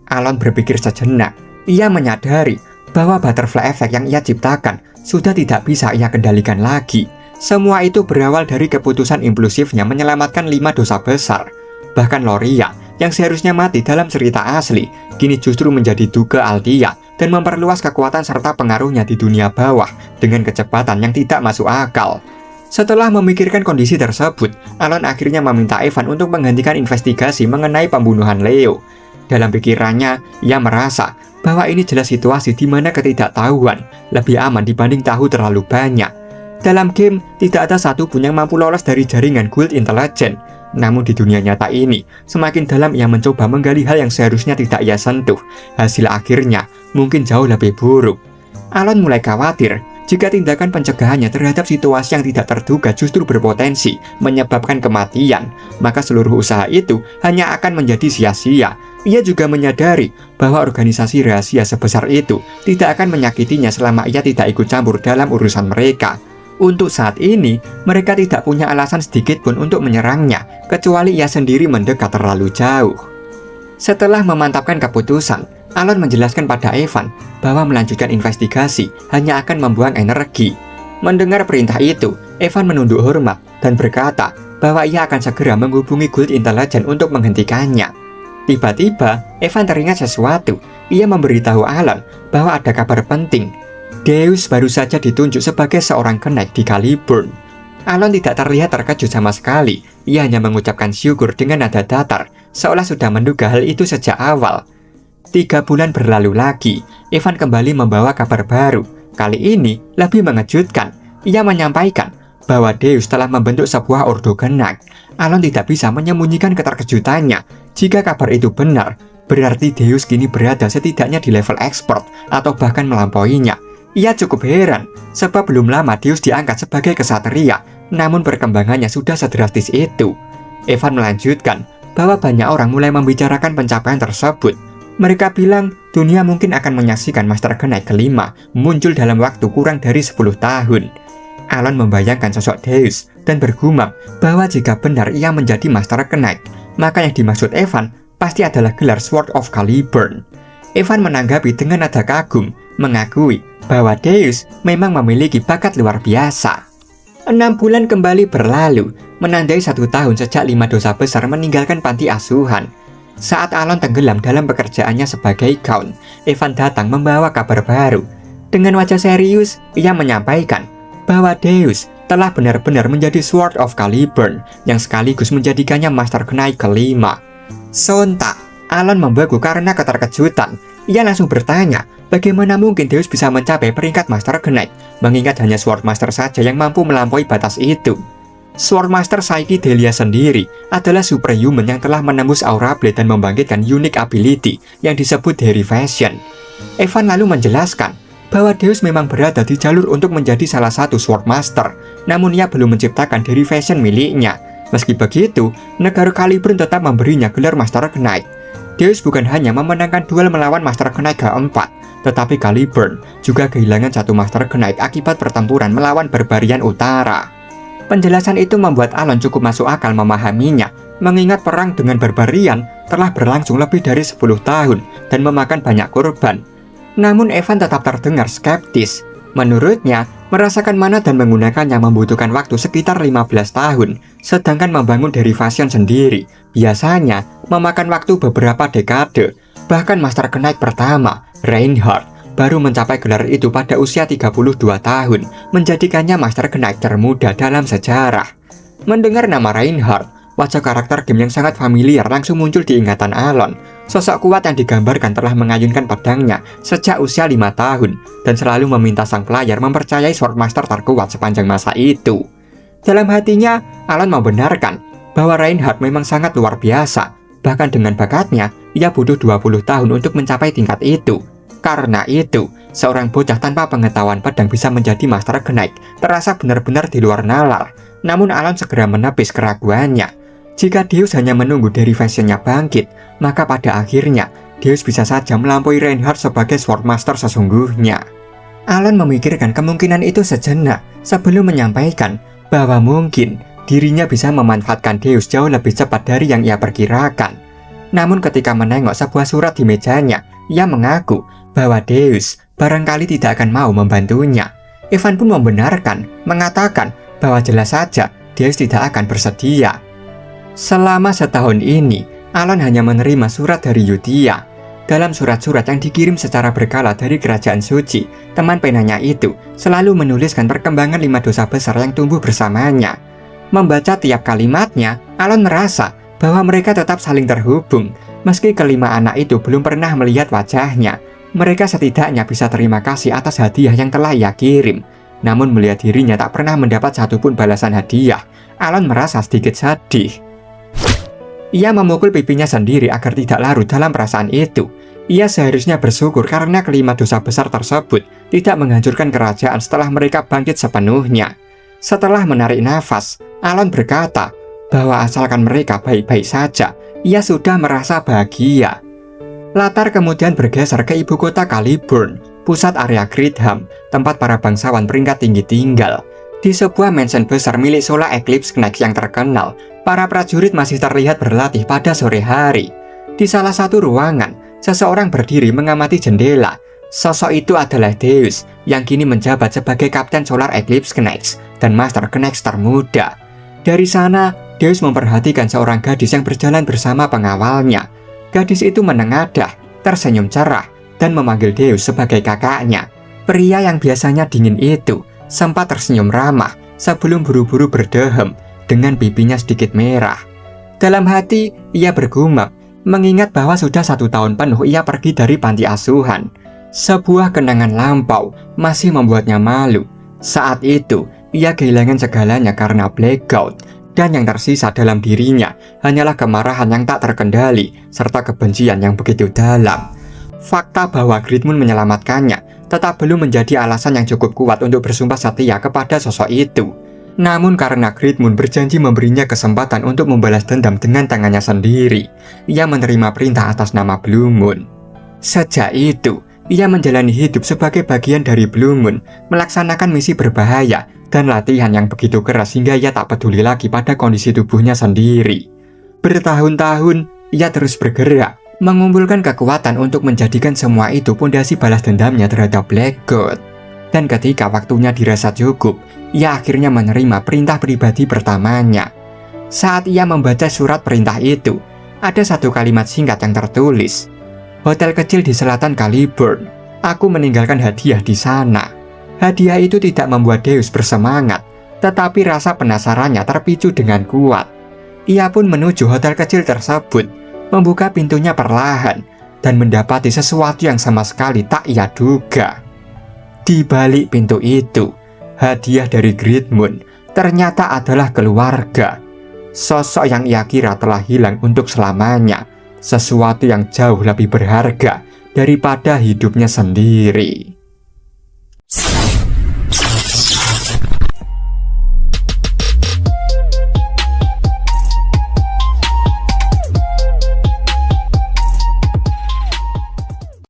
Alon berpikir sejenak. Ia menyadari bahwa butterfly effect yang ia ciptakan sudah tidak bisa ia kendalikan lagi. Semua itu berawal dari keputusan impulsifnya menyelamatkan 5 dosa besar. Bahkan Loria, yang seharusnya mati dalam cerita asli, kini justru menjadi Duke Aldia dan memperluas kekuatan serta pengaruhnya di dunia bawah dengan kecepatan yang tidak masuk akal. Setelah memikirkan kondisi tersebut, Alon akhirnya meminta Evan untuk menghentikan investigasi mengenai pembunuhan Leo. Dalam pikirannya, ia merasa bahwa ini jelas situasi di mana ketidaktahuan lebih aman dibanding tahu terlalu banyak. Dalam game, tidak ada satupun yang mampu lolos dari jaringan Guild Intelligence. Namun di dunia nyata ini, semakin dalam ia mencoba menggali hal yang seharusnya tidak ia sentuh. Hasil akhirnya mungkin jauh lebih buruk. Alon mulai khawatir jika tindakan pencegahannya terhadap situasi yang tidak terduga justru berpotensi menyebabkan kematian, maka seluruh usaha itu hanya akan menjadi sia-sia. Ia juga menyadari bahwa organisasi rahasia sebesar itu tidak akan menyakitinya selama ia tidak ikut campur dalam urusan mereka. Untuk saat ini, mereka tidak punya alasan sedikit pun untuk menyerangnya, kecuali ia sendiri mendekat terlalu jauh. Setelah memantapkan keputusan, Alon menjelaskan pada Evan bahwa melanjutkan investigasi hanya akan membuang energi. Mendengar perintah itu, Evan menunduk hormat dan berkata bahwa ia akan segera menghubungi Guild Intelligence untuk menghentikannya. Tiba-tiba, Evan teringat sesuatu. Ia memberitahu Alon bahwa ada kabar penting. Deus baru saja ditunjuk sebagai seorang kenaik di Caliburn. Alon tidak terlihat terkejut sama sekali. Ia hanya mengucapkan syukur dengan nada datar, seolah sudah menduga hal itu sejak awal. 3 bulan berlalu lagi, Evan kembali membawa kabar baru. Kali ini lebih mengejutkan. Ia menyampaikan bahwa Deus telah membentuk sebuah ordo kenaik. Alon tidak bisa menyembunyikan keterkejutannya. Jika kabar itu benar, berarti Deus kini berada setidaknya di level expert atau bahkan melampauinya. Ia cukup heran, sebab belum lama Deus diangkat sebagai kesatria, namun perkembangannya sudah sedrastis itu. Evan melanjutkan bahwa banyak orang mulai membicarakan pencapaian tersebut. Mereka bilang dunia mungkin akan menyaksikan Master Kenaik kelima muncul dalam waktu kurang dari 10 tahun. Alon membayangkan sosok Deus dan bergumam bahwa jika benar ia menjadi Master Kenaik, maka yang dimaksud Evan pasti adalah gelar Sword of Caliburn. Evan menanggapi dengan nada kagum, mengakui bahwa Deus memang memiliki bakat luar biasa. 6 bulan kembali berlalu, menandai 1 tahun sejak 5 dosa besar meninggalkan panti asuhan. Saat Alon tenggelam dalam pekerjaannya sebagai Count, Evan datang membawa kabar baru. Dengan wajah serius, ia menyampaikan bahwa Deus telah benar-benar menjadi Sword of Caliburn yang sekaligus menjadikannya Master Kenaik kelima. Sontak, Alon membeku karena keterkejutan. Ia langsung bertanya, bagaimana mungkin Deus bisa mencapai peringkat Master Kenaik, mengingat hanya Sword Master saja yang mampu melampaui batas itu. Swordmaster Saiki Delia sendiri adalah superhuman yang telah menembus aura blade dan membangkitkan unique ability yang disebut derivation. Evan lalu menjelaskan bahwa Deus memang berada di jalur untuk menjadi salah satu Swordmaster, namun ia belum menciptakan derivation miliknya. Meski begitu, negara Caliburn tetap memberinya gelar Master Knight. Deus bukan hanya memenangkan duel melawan Master Knight keempat, tetapi Caliburn juga kehilangan satu Master Knight akibat pertempuran melawan Barbarian Utara. Penjelasan itu membuat Alon cukup masuk akal memahaminya, mengingat perang dengan Barbarian telah berlangsung lebih dari 10 tahun dan memakan banyak korban. Namun Evan tetap terdengar skeptis. Menurutnya, merasakan mana dan menggunakannya membutuhkan waktu sekitar 15 tahun, sedangkan membangun derivation sendiri biasanya memakan waktu beberapa dekade. Bahkan Master Knight pertama, Reinhardt, baru mencapai gelar itu pada usia 32 tahun, menjadikannya Master Knight termuda dalam sejarah. Mendengar nama Reinhardt, wajah karakter game yang sangat familiar langsung muncul di ingatan Alon. Sosok kuat yang digambarkan telah mengayunkan pedangnya sejak usia 5 tahun, dan selalu meminta sang player mempercayai Swordmaster terkuat sepanjang masa itu. Dalam hatinya, Alon membenarkan bahwa Reinhardt memang sangat luar biasa. Bahkan dengan bakatnya, ia butuh 20 tahun untuk mencapai tingkat itu. Karena itu, seorang bocah tanpa pengetahuan pedang bisa menjadi Master Knight terasa benar-benar di luar nalar. Namun Alon segera menepis keraguannya. Jika Deus hanya menunggu derivation-nya bangkit, maka pada akhirnya Deus bisa saja melampaui Reinhardt sebagai Swordmaster sesungguhnya. Alon memikirkan kemungkinan itu sejenak sebelum menyampaikan bahwa mungkin dirinya bisa memanfaatkan Deus jauh lebih cepat dari yang ia perkirakan. Namun ketika menengok sebuah surat di mejanya, ia mengaku bahwa Deus barangkali tidak akan mau membantunya. Evan pun membenarkan, mengatakan bahwa jelas saja Deus tidak akan bersedia. Selama setahun ini, Alon hanya menerima surat dari Yutia. Dalam surat-surat yang dikirim secara berkala dari Kerajaan Suci, teman penanya itu selalu menuliskan perkembangan 5 dosa besar yang tumbuh bersamanya. Membaca tiap kalimatnya, Alon merasa bahwa mereka tetap saling terhubung. Meski kelima anak itu belum pernah melihat wajahnya, mereka setidaknya bisa terima kasih atas hadiah yang telah ia kirim. Namun melihat dirinya tak pernah mendapat satupun balasan hadiah, Alon merasa sedikit sedih. Ia memukul pipinya sendiri agar tidak larut dalam perasaan itu. Ia seharusnya bersyukur karena kelima dosa besar tersebut tidak menghancurkan kerajaan setelah mereka bangkit sepenuhnya. Setelah menarik nafas, Alon berkata bahwa asalkan mereka baik-baik saja, ia sudah merasa bahagia. Latar kemudian bergeser ke ibu kota Caliburn, pusat area Greatham, tempat para bangsawan peringkat tinggi tinggal. Di sebuah mansion besar milik Solar Eclipse Knights yang terkenal, para prajurit masih terlihat berlatih pada sore hari. Di salah satu ruangan, seseorang berdiri mengamati jendela. Sosok itu adalah Deus, yang kini menjabat sebagai Kapten Solar Eclipse Knights dan Master Knights termuda. Dari sana, Deus memperhatikan seorang gadis yang berjalan bersama pengawalnya. Gadis itu menengadah, tersenyum cerah, dan memanggil Deus sebagai kakaknya. Pria yang biasanya dingin itu sempat tersenyum ramah sebelum buru-buru berdehem dengan pipinya sedikit merah. Dalam hati, ia bergumam, mengingat bahwa sudah 1 tahun penuh ia pergi dari panti asuhan. Sebuah kenangan lampau masih membuatnya malu. Saat itu, ia kehilangan segalanya karena blackout. Dan yang tersisa dalam dirinya hanyalah kemarahan yang tak terkendali serta kebencian yang begitu dalam. Fakta bahwa Greatmoon menyelamatkannya tetap belum menjadi alasan yang cukup kuat untuk bersumpah setia kepada sosok itu. Namun karena Greatmoon berjanji memberinya kesempatan untuk membalas dendam dengan tangannya sendiri, ia menerima perintah atas nama Blue Moon. Sejak itu, ia menjalani hidup sebagai bagian dari Blue Moon, melaksanakan misi berbahaya dan latihan yang begitu keras hingga ia tak peduli lagi pada kondisi tubuhnya sendiri. Bertahun-tahun, ia terus bergerak, mengumpulkan kekuatan untuk menjadikan semua itu pondasi balas dendamnya terhadap Black God. Dan ketika waktunya dirasa cukup, ia akhirnya menerima perintah pribadi pertamanya. Saat ia membaca surat perintah itu, ada satu kalimat singkat yang tertulis, "Hotel kecil di selatan Caliburn. Aku meninggalkan hadiah di sana." Hadiah itu tidak membuat Deus bersemangat, tetapi rasa penasarannya terpicu dengan kuat. Ia pun menuju hotel kecil tersebut, membuka pintunya perlahan, dan mendapati sesuatu yang sama sekali tak ia duga. Di balik pintu itu, hadiah dari Greatmoon ternyata adalah keluarga. Sosok yang ia kira telah hilang untuk selamanya, sesuatu yang jauh lebih berharga daripada hidupnya sendiri.